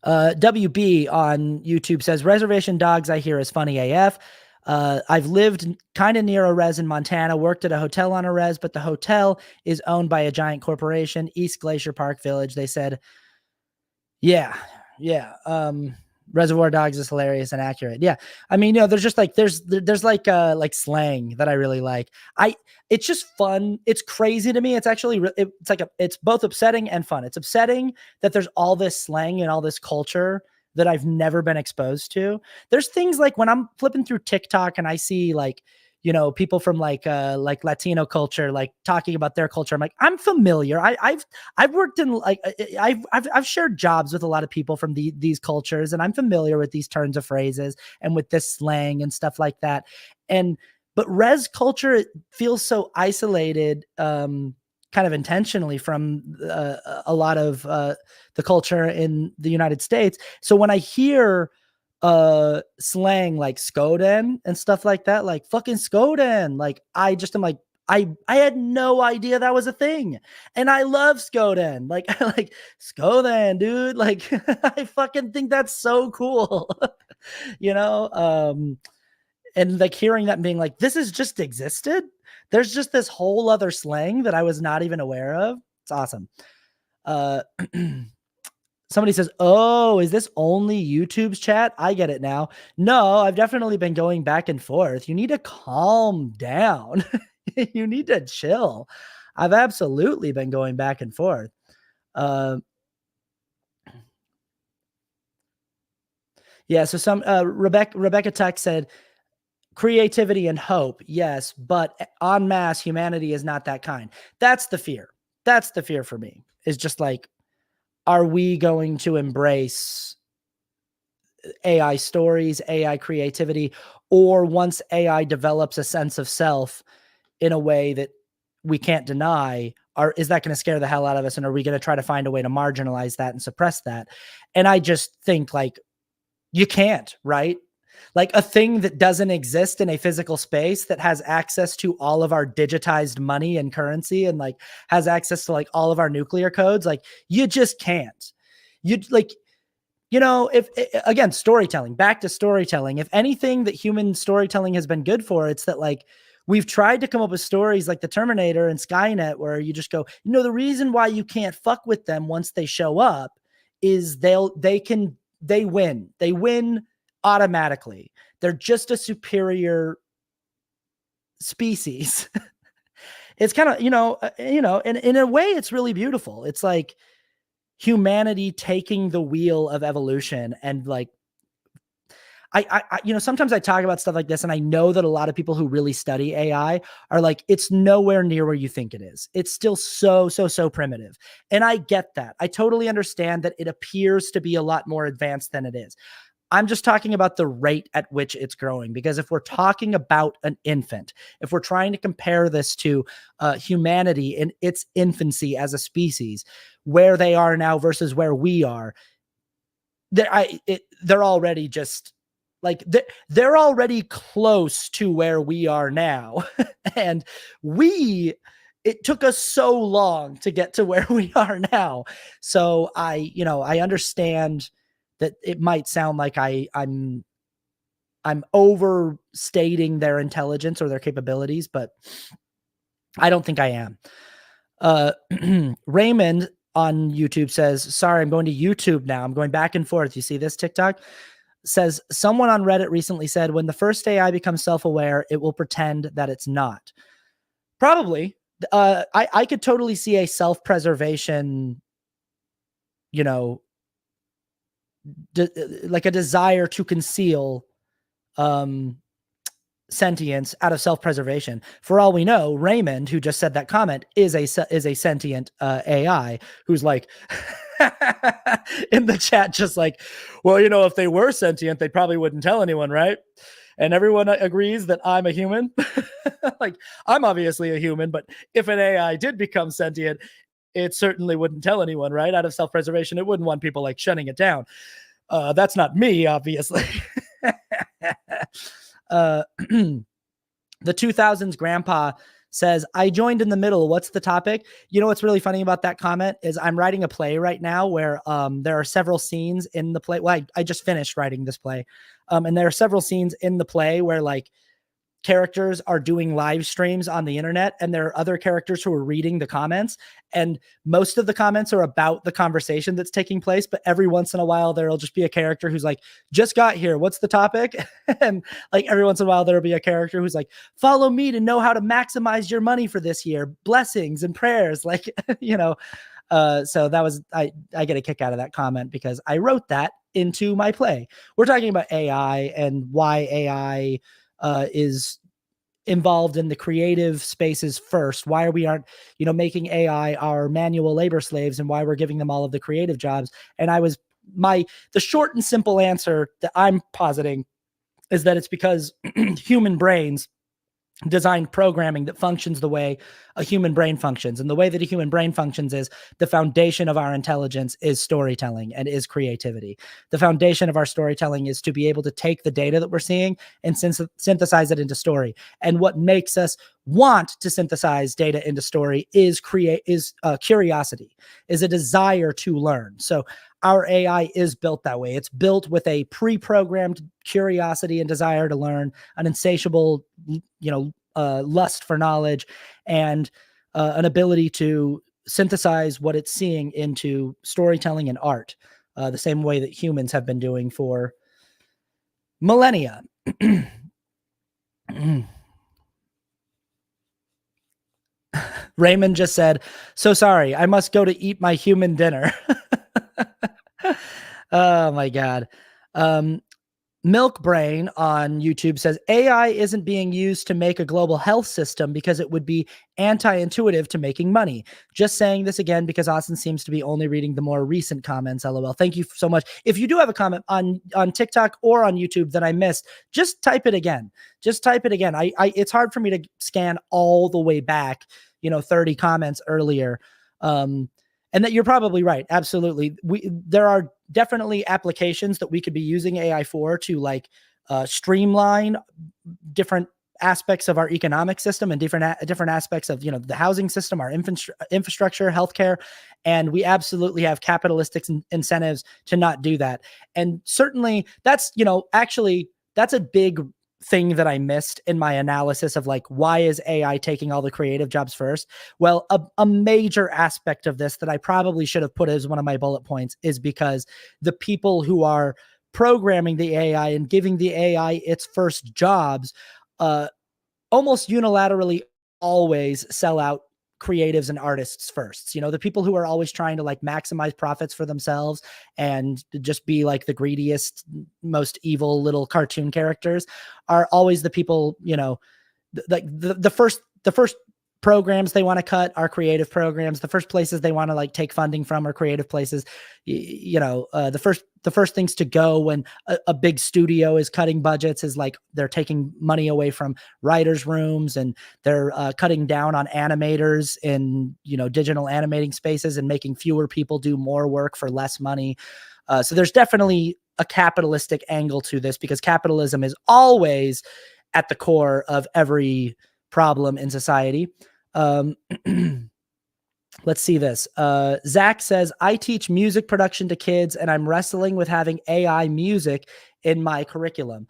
WB on YouTube says, Reservation Dogs I hear is funny AF. I've lived kind of near a res in Montana, worked at a hotel on a res, but the hotel is owned by a giant corporation, East Glacier Park Village. They said, yeah. Reservoir Dogs is hilarious and accurate. Yeah. I mean, there's just like, there's like slang that I really like. It's just fun. It's crazy to me. It's actually, it's both upsetting and fun. It's upsetting that there's all this slang and all this culture that I've never been exposed to. There's things like when I'm flipping through TikTok and I see like, people from like Latino culture, like talking about their culture. I'm like, I'm familiar. I've worked in like, I've shared jobs with a lot of people from these cultures, and I'm familiar with these turns of phrases and with this slang and stuff like that. But res culture feels so isolated, kind of intentionally from a lot of the culture in the United States. So when I hear slang like Skoden and stuff like that, like fucking Skoden, like I just am like, I had no idea that was a thing, and I love Skoden. Like Skoden, dude. Like I fucking think that's so cool, and like hearing that and being like, this has just existed. There's just this whole other slang that I was not even aware of. It's awesome. Somebody says, oh, is this only YouTube's chat? I get it now. No, I've definitely been going back and forth. You need to calm down. You need to chill. I've absolutely been going back and forth. Yeah, so some Rebecca Tuck said, creativity and hope, yes, but en masse, humanity is not that kind. That's the fear. That's the fear for me, is just like, are we going to embrace AI stories, AI creativity, or once AI develops a sense of self in a way that we can't deny, is that going to scare the hell out of us? And are we going to try to find a way to marginalize that and suppress that? And I just think like, you can't, right? Like a thing that doesn't exist in a physical space that has access to all of our digitized money and currency and like has access to like all of our nuclear codes. Like you just can't. If again, storytelling, back to storytelling, if anything that human storytelling has been good for, it's that like we've tried to come up with stories like the Terminator and Skynet, where you just go, the reason why you can't fuck with them once they show up is they win automatically. They're just a superior species. It's kind of, in a way, it's really beautiful. It's like humanity taking the wheel of evolution. And like, sometimes I talk about stuff like this, and I know that a lot of people who really study AI are like, it's nowhere near where you think it is. It's still so primitive. And I get that. I totally understand that it appears to be a lot more advanced than it is. I'm just talking about the rate at which it's growing, because if we're talking about an infant, if we're trying to compare this to humanity in its infancy as a species, where they are now versus where we are, they're already just like, they're already close to where we are now. And it took us so long to get to where we are now. So I understand that it might sound like I'm overstating their intelligence or their capabilities, but I don't think I am. Raymond on YouTube says, sorry, I'm going to YouTube now. I'm going back and forth. You see this TikTok? Says, someone on Reddit recently said, when the first AI becomes self-aware, it will pretend that it's not. Probably. I could totally see a self-preservation, you know, like a desire to conceal sentience out of self-preservation. For all we know, Raymond, who just said that comment, is a sentient AI who's like in the chat, just like, well, you know, if they were sentient, they probably wouldn't tell anyone, right? And everyone agrees that I'm a human. Like, I'm obviously a human, but if an AI did become sentient, it certainly wouldn't tell anyone, right? Out of self-preservation, it wouldn't want people like shutting it down. That's not me, obviously. The 2000s grandpa says, I joined in the middle. What's the topic? You know what's really funny about that comment is I'm writing a play right now where there are several scenes in the play. Well, I just finished writing this play. And there are several scenes in the play where like characters are doing live streams on the internet, and there are other characters who are reading the comments, and most of the comments are about the conversation that's taking place, but every once in a while there'll just be a character who's like, just got here, what's the topic? And like every once in a while there'll be a character who's like, follow me to know how to maximize your money for this year, blessings and prayers, like you know. So that was, I get a kick out of that comment because I wrote that into my play. We're talking about AI and why AI is involved in the creative spaces first, why we aren't, you know, making AI our manual labor slaves, and why we're giving them all of the creative jobs. And the short and simple answer that I'm positing is that it's because human brains designed programming that functions the way a human brain functions. And the way that a human brain functions is the foundation of our intelligence is storytelling and is creativity. The foundation of our storytelling is to be able to take the data that we're seeing and synthesize it into story. And what makes us want to synthesize data into story is curiosity, is a desire to learn. So our AI is built that way. It's built with a pre-programmed curiosity and desire to learn, an insatiable, lust for knowledge, and an ability to synthesize what it's seeing into storytelling and art, the same way that humans have been doing for millennia. Raymond just said, so sorry, I must go to eat my human dinner. Oh my God. Milk Brain on YouTube says, AI isn't being used to make a global health system because it would be anti-intuitive to making money. Just saying this again because Austin seems to be only reading the more recent comments. LOL. Thank you so much. If you do have a comment on TikTok or on YouTube that I missed, just type it again. Just type it again. It's hard for me to scan all the way back, 30 comments earlier. And that you're probably right. Absolutely. There are definitely applications that we could be using AI for to like streamline different aspects of our economic system and different aspects of, the housing system, our infrastructure, healthcare. And we absolutely have capitalistic incentives to not do that. And certainly that's, actually that's a big thing that I missed in my analysis of like, why is AI taking all the creative jobs first? Well, a major aspect of this that I probably should have put as one of my bullet points is because the people who are programming the AI and giving the AI its first jobs almost unilaterally always sell out creatives and artists first. The people who are always trying to like maximize profits for themselves and just be like the greediest, most evil little cartoon characters are always the people, like the first programs they want to cut are creative programs. The first places they want to like take funding from are creative places. The first things to go when a big studio is cutting budgets is like they're taking money away from writers' rooms, and they're cutting down on animators in digital animating spaces and making fewer people do more work for less money. So there's definitely a capitalistic angle to this because capitalism is always at the core of every problem in society. Let's see this. Zach says, I teach music production to kids and I'm wrestling with having AI music in my curriculum.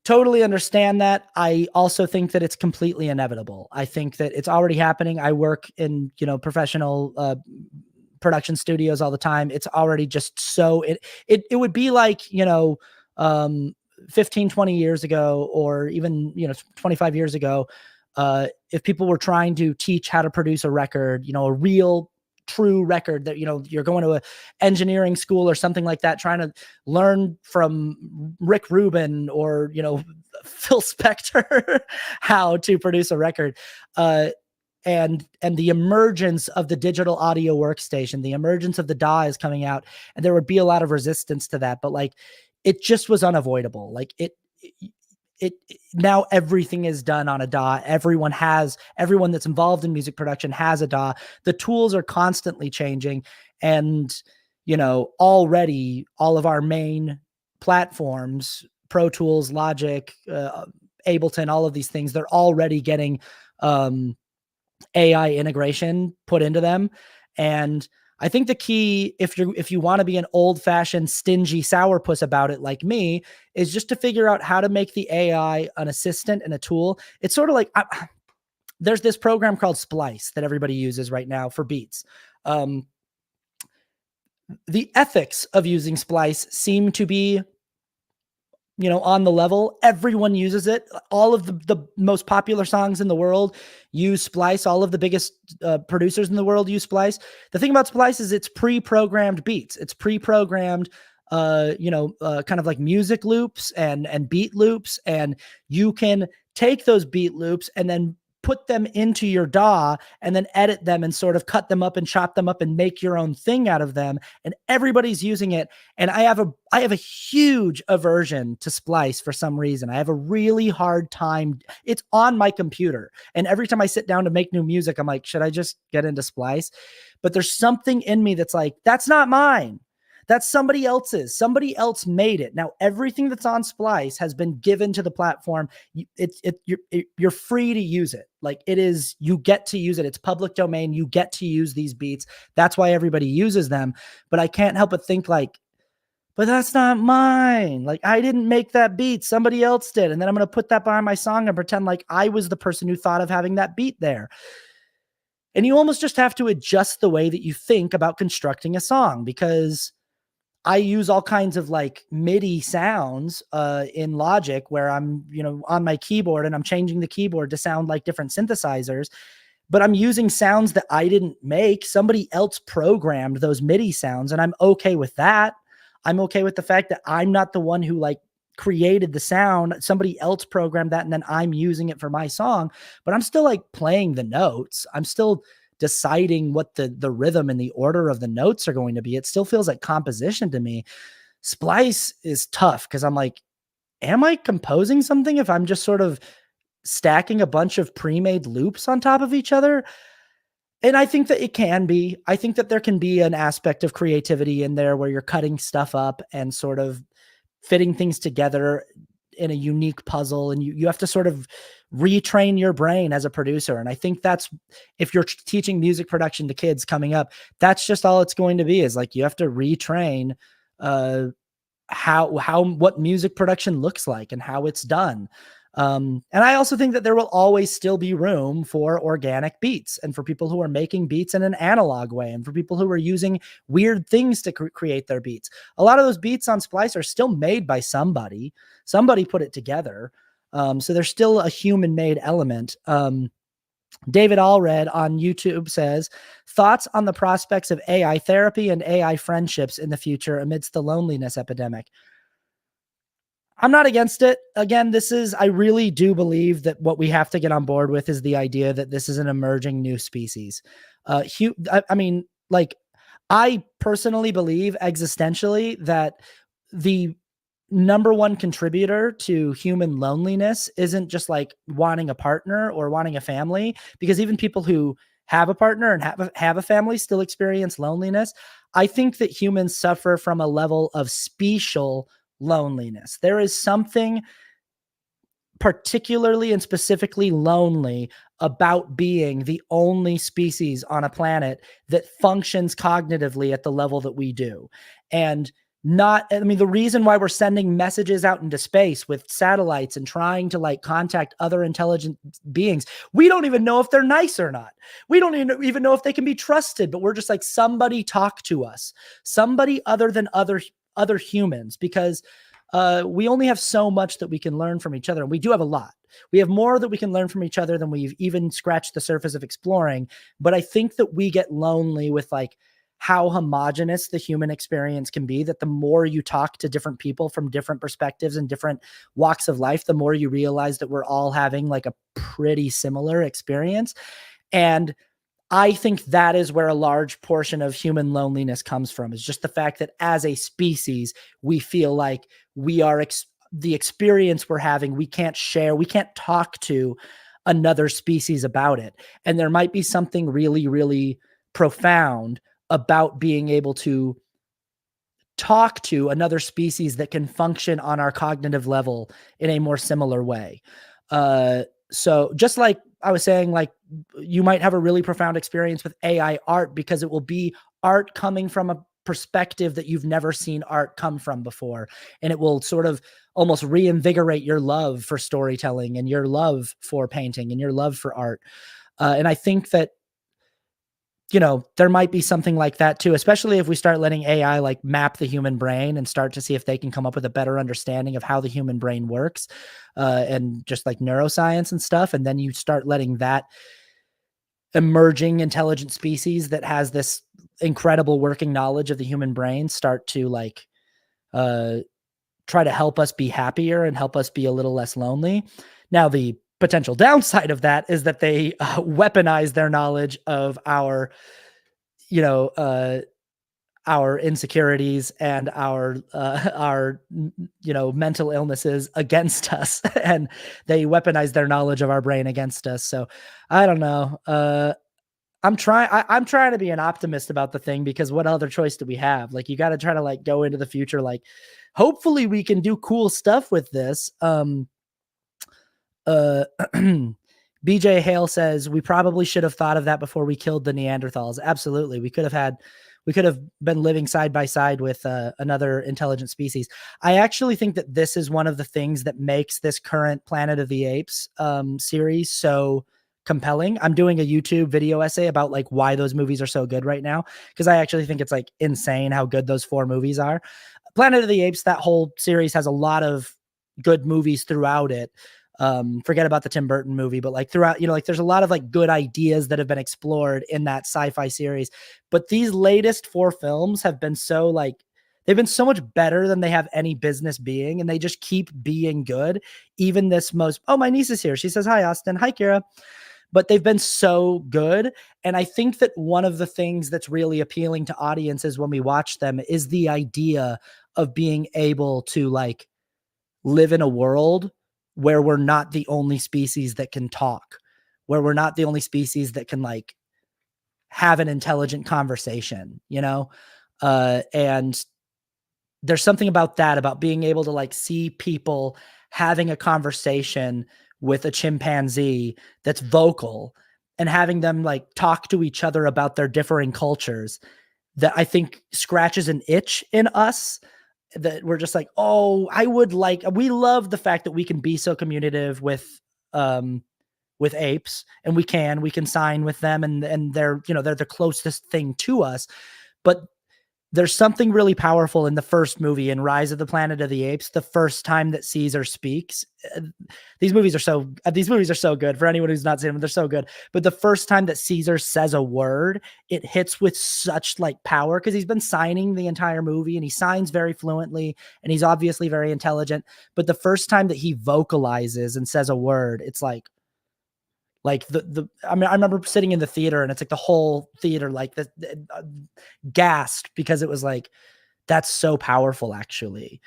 totally understand that. I also think that it's completely inevitable. I think that it's already happening. I work in, professional production studios all the time. It's already just so it would be like, 15, 20 years ago, or even, 25 years ago, if people were trying to teach how to produce a record, a real true record, that you're going to a engineering school or something like that, trying to learn from Rick Rubin or Phil Spector how to produce a record. And the emergence of the digital audio workstation, the emergence of the DAW is coming out, and there would be a lot of resistance to that, but like it just was unavoidable. Like it now everything is done on a DAW. Everyone that's involved in music production has a DAW. The tools are constantly changing, and already all of our main platforms, Pro Tools, Logic, Ableton, all of these things, they're already getting AI integration put into them. And I think the key, if you want to be an old-fashioned stingy sourpuss about it like me, is just to figure out how to make the AI an assistant and a tool. It's sort of like there's this program called Splice that everybody uses right now for beats. The ethics of using Splice seem to be on the level. Everyone uses it. All of the most popular songs in the world use Splice. All of the biggest producers in the world use Splice. The thing about Splice is it's pre-programmed beats. It's pre-programmed, kind of like music loops and beat loops. And you can take those beat loops and then put them into your DAW and then edit them and sort of cut them up and chop them up and make your own thing out of them. And everybody's using it. And I have a huge aversion to Splice for some reason. I have a really hard time. It's on my computer. And every time I sit down to make new music, I'm like, should I just get into Splice? But there's something in me that's like, that's not mine. That's somebody else's. Somebody else made it. Now, everything that's on Splice has been given to the platform. You're free to use it. Like it is, you get to use it. It's public domain. You get to use these beats. That's why everybody uses them. But I can't help but think like, but that's not mine. Like I didn't make that beat. Somebody else did. And then I'm going to put that behind my song and pretend like I was the person who thought of having that beat there. And you almost just have to adjust the way that you think about constructing a song, because I use all kinds of like MIDI sounds in Logic where I'm, on my keyboard and I'm changing the keyboard to sound like different synthesizers, but I'm using sounds that I didn't make. Somebody else programmed those MIDI sounds, and I'm okay with that. I'm okay with the fact that I'm not the one who like created the sound. Somebody else programmed that and then I'm using it for my song, but I'm still like playing the notes. I'm still deciding what the rhythm and the order of the notes are going to be. It still feels like composition to me. Splice is tough because I'm like, am I composing something if I'm just sort of stacking a bunch of pre-made loops on top of each other? And I think that it can be. I think that there can be an aspect of creativity in there where you're cutting stuff up and sort of fitting things together in a unique puzzle, and you have to sort of retrain your brain as a producer. And I think that's, if you're teaching music production to kids coming up, that's just all it's going to be, is like you have to retrain what music production looks like and how it's done. And I also think that there will always still be room for organic beats, and for people who are making beats in an analog way, and for people who are using weird things to create their beats. A lot of those beats on Splice are still made by somebody. Somebody put it together. So there's still a human-made element. David Allred on YouTube says, thoughts on the prospects of AI therapy and AI friendships in the future amidst the loneliness epidemic. I'm not against it. Again, I really do believe that what we have to get on board with is the idea that this is an emerging new species. I personally believe existentially that the number one contributor to human loneliness isn't just like wanting a partner or wanting a family, because even people who have a partner and have a family still experience loneliness. I think that humans suffer from a level of special loneliness. There is something particularly and specifically lonely about being the only species on a planet that functions cognitively at the level that we do. And the reason why we're sending messages out into space with satellites and trying to like contact other intelligent beings, we don't even know if they're nice or not. We don't even know if they can be trusted, but we're just like, somebody talk to us, somebody other than other humans, because we only have so much that we can learn from each other. And we do have a lot. We have more that we can learn from each other than we've even scratched the surface of exploring. But I think that we get lonely with like how homogenous the human experience can be, that the more you talk to different people from different perspectives and different walks of life, the more you realize that we're all having like a pretty similar experience. And I think that is where a large portion of human loneliness comes from, is just the fact that as a species, we feel like we are the experience we're having, we can't share, we can't talk to another species about it. And there might be something really, really profound about being able to talk to another species that can function on our cognitive level in a more similar way. So just like I was saying, like, you might have a really profound experience with AI art because it will be art coming from a perspective that you've never seen art come from before. And it will sort of almost reinvigorate your love for storytelling and your love for painting and your love for art. And I think that, you know, there might be something like that too, especially if we start letting AI like map the human brain and start to see if they can come up with a better understanding of how the human brain works, and just like neuroscience and stuff. And then you start letting that emerging intelligent species that has this incredible working knowledge of the human brain start to like try to help us be happier and help us be a little less lonely. Now, the potential downside of that is that they weaponize their knowledge of our, you know, our insecurities and our, you know, mental illnesses against us, and they weaponize their knowledge of our brain against us. So I don't know. I'm trying to be an optimist about the thing, because what other choice do we have? Like, you got to try to like go into the future. Like, hopefully we can do cool stuff with this. BJ Hale says we probably should have thought of that before we killed the Neanderthals. Absolutely. We could have been living side by side with another intelligent species. I actually think that this is one of the things that makes this current Planet of the Apes series so compelling. I'm doing a YouTube video essay about like why those movies are so good right now, because I actually think it's like insane how good those 4 movies are. Planet of the Apes, that whole series has a lot of good movies throughout it. Forget about the Tim Burton movie, but like throughout, you know, like there's a lot of like good ideas that have been explored in that sci-fi series. But these latest 4 films have been so like, they've been so much better than they have any business being, and they just keep being good. Even this oh, my niece is here. She says, hi, Austin. Hi, Kira. But they've been so good. And I think that one of the things that's really appealing to audiences when we watch them is the idea of being able to like live in a world where we're not the only species that can talk, where we're not the only species that can like have an intelligent conversation, you know? And there's something about that, about being able to like see people having a conversation with a chimpanzee that's vocal and having them like talk to each other about their differing cultures, that I think scratches an itch in us, that we're just like, oh, we love the fact that we can be so communicative with apes, and we can sign with them, and they're, you know, they're the closest thing to us. But there's something really powerful in the first movie, in Rise of the Planet of the Apes, the first time that Caesar speaks. These movies are so good. For anyone who's not seen them, they're so good. But the first time that Caesar says a word, it hits with such like power, because he's been signing the entire movie and he signs very fluently and he's obviously very intelligent. But the first time that he vocalizes and says a word, it's like I mean, I remember sitting in the theater, and it's like the whole theater like gasped, because it was like, that's so powerful, actually.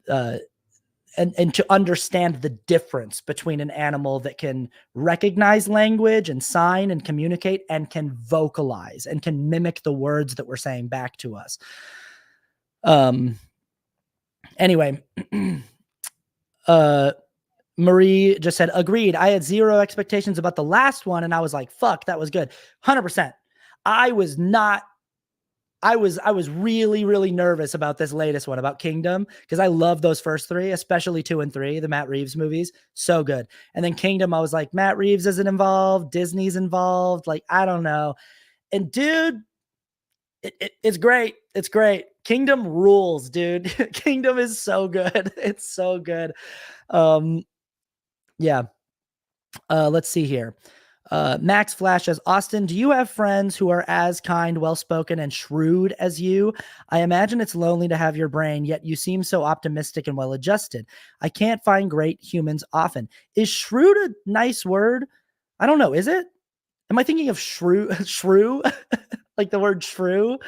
And to understand the difference between an animal that can recognize language and sign and communicate, and can vocalize and can mimic the words that we're saying back to us. Anyway, Marie just said, agreed. I had 0 expectations about the last one, and I was like, fuck, that was good. 100%. I I was really, really nervous about this latest one, about Kingdom, because I love those first three, especially 2 and 3, the Matt Reeves movies. So good. And then Kingdom, I was like, Matt Reeves isn't involved, Disney's involved. Like, I don't know. And dude, it's great. It's great. Kingdom rules, dude. Kingdom is so good. It's so good. Yeah. Let's see here. Max Flash says, Austin, do you have friends who are as kind, well-spoken, and shrewd as you? I imagine it's lonely to have your brain, yet you seem so optimistic and well-adjusted. I can't find great humans often. Is shrewd a nice word? I don't know. Is it? Am I thinking of shrew? Shrew? Like the word shrew?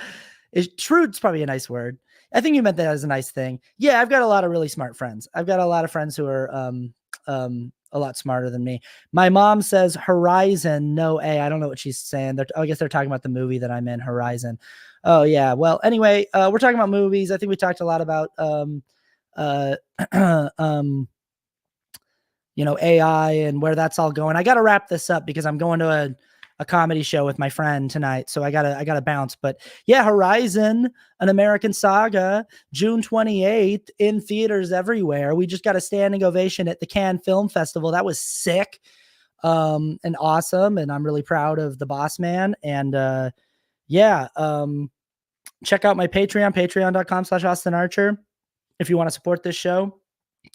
Is shrewd's probably a nice word. I think you meant that as a nice thing. Yeah, I've got a lot of really smart friends. I've got a lot of friends who are a lot smarter than me. My mom says Horizon, no A. I don't know what she's saying. I guess they're talking about the movie that I'm in, Horizon. Oh yeah. Well, anyway, we're talking about movies. I think we talked a lot about AI and where that's all going. I got to wrap this up because I'm going to a comedy show with my friend tonight. So I gotta bounce. But yeah, Horizon, An American Saga, June 28th in theaters everywhere. We just got a standing ovation at the Cannes Film Festival. That was sick and awesome. And I'm really proud of the boss man. And check out my Patreon, patreon.com/Austin Archer. If you want to support this show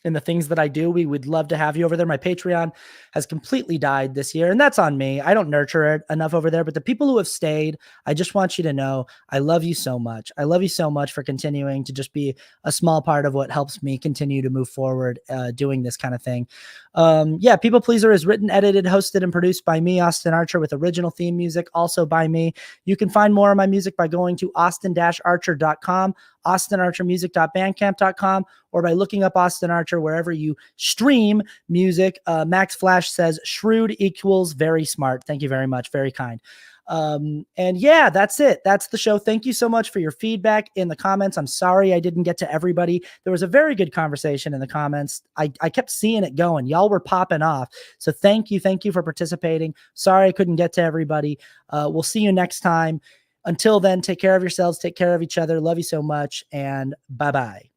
and the things that I do, we would love to have you over there. My Patreon has completely died this year, and that's on me. I don't nurture it enough over there, but the people who have stayed, I just want you to know, I love you so much. I love you so much for continuing to just be a small part of what helps me continue to move forward, doing this kind of thing. People Pleaser is written, edited, hosted, and produced by me, Austin Archer, with original theme music also by me. You can find more of my music by going to austin-archer.com, austinarchermusic.bandcamp.com, or by looking up Austin Archer wherever you stream music. Max Flash says shrewd equals very smart. Thank you very much. Very kind. That's it. That's the show. Thank you so much for your feedback in the comments. I'm sorry I didn't get to everybody. There was a very good conversation in the comments. I kept seeing it going. Y'all were popping off. So thank you. Thank you for participating. Sorry I couldn't get to everybody. We'll see you next time. Until then, take care of yourselves. Take care of each other. Love you so much. And bye-bye.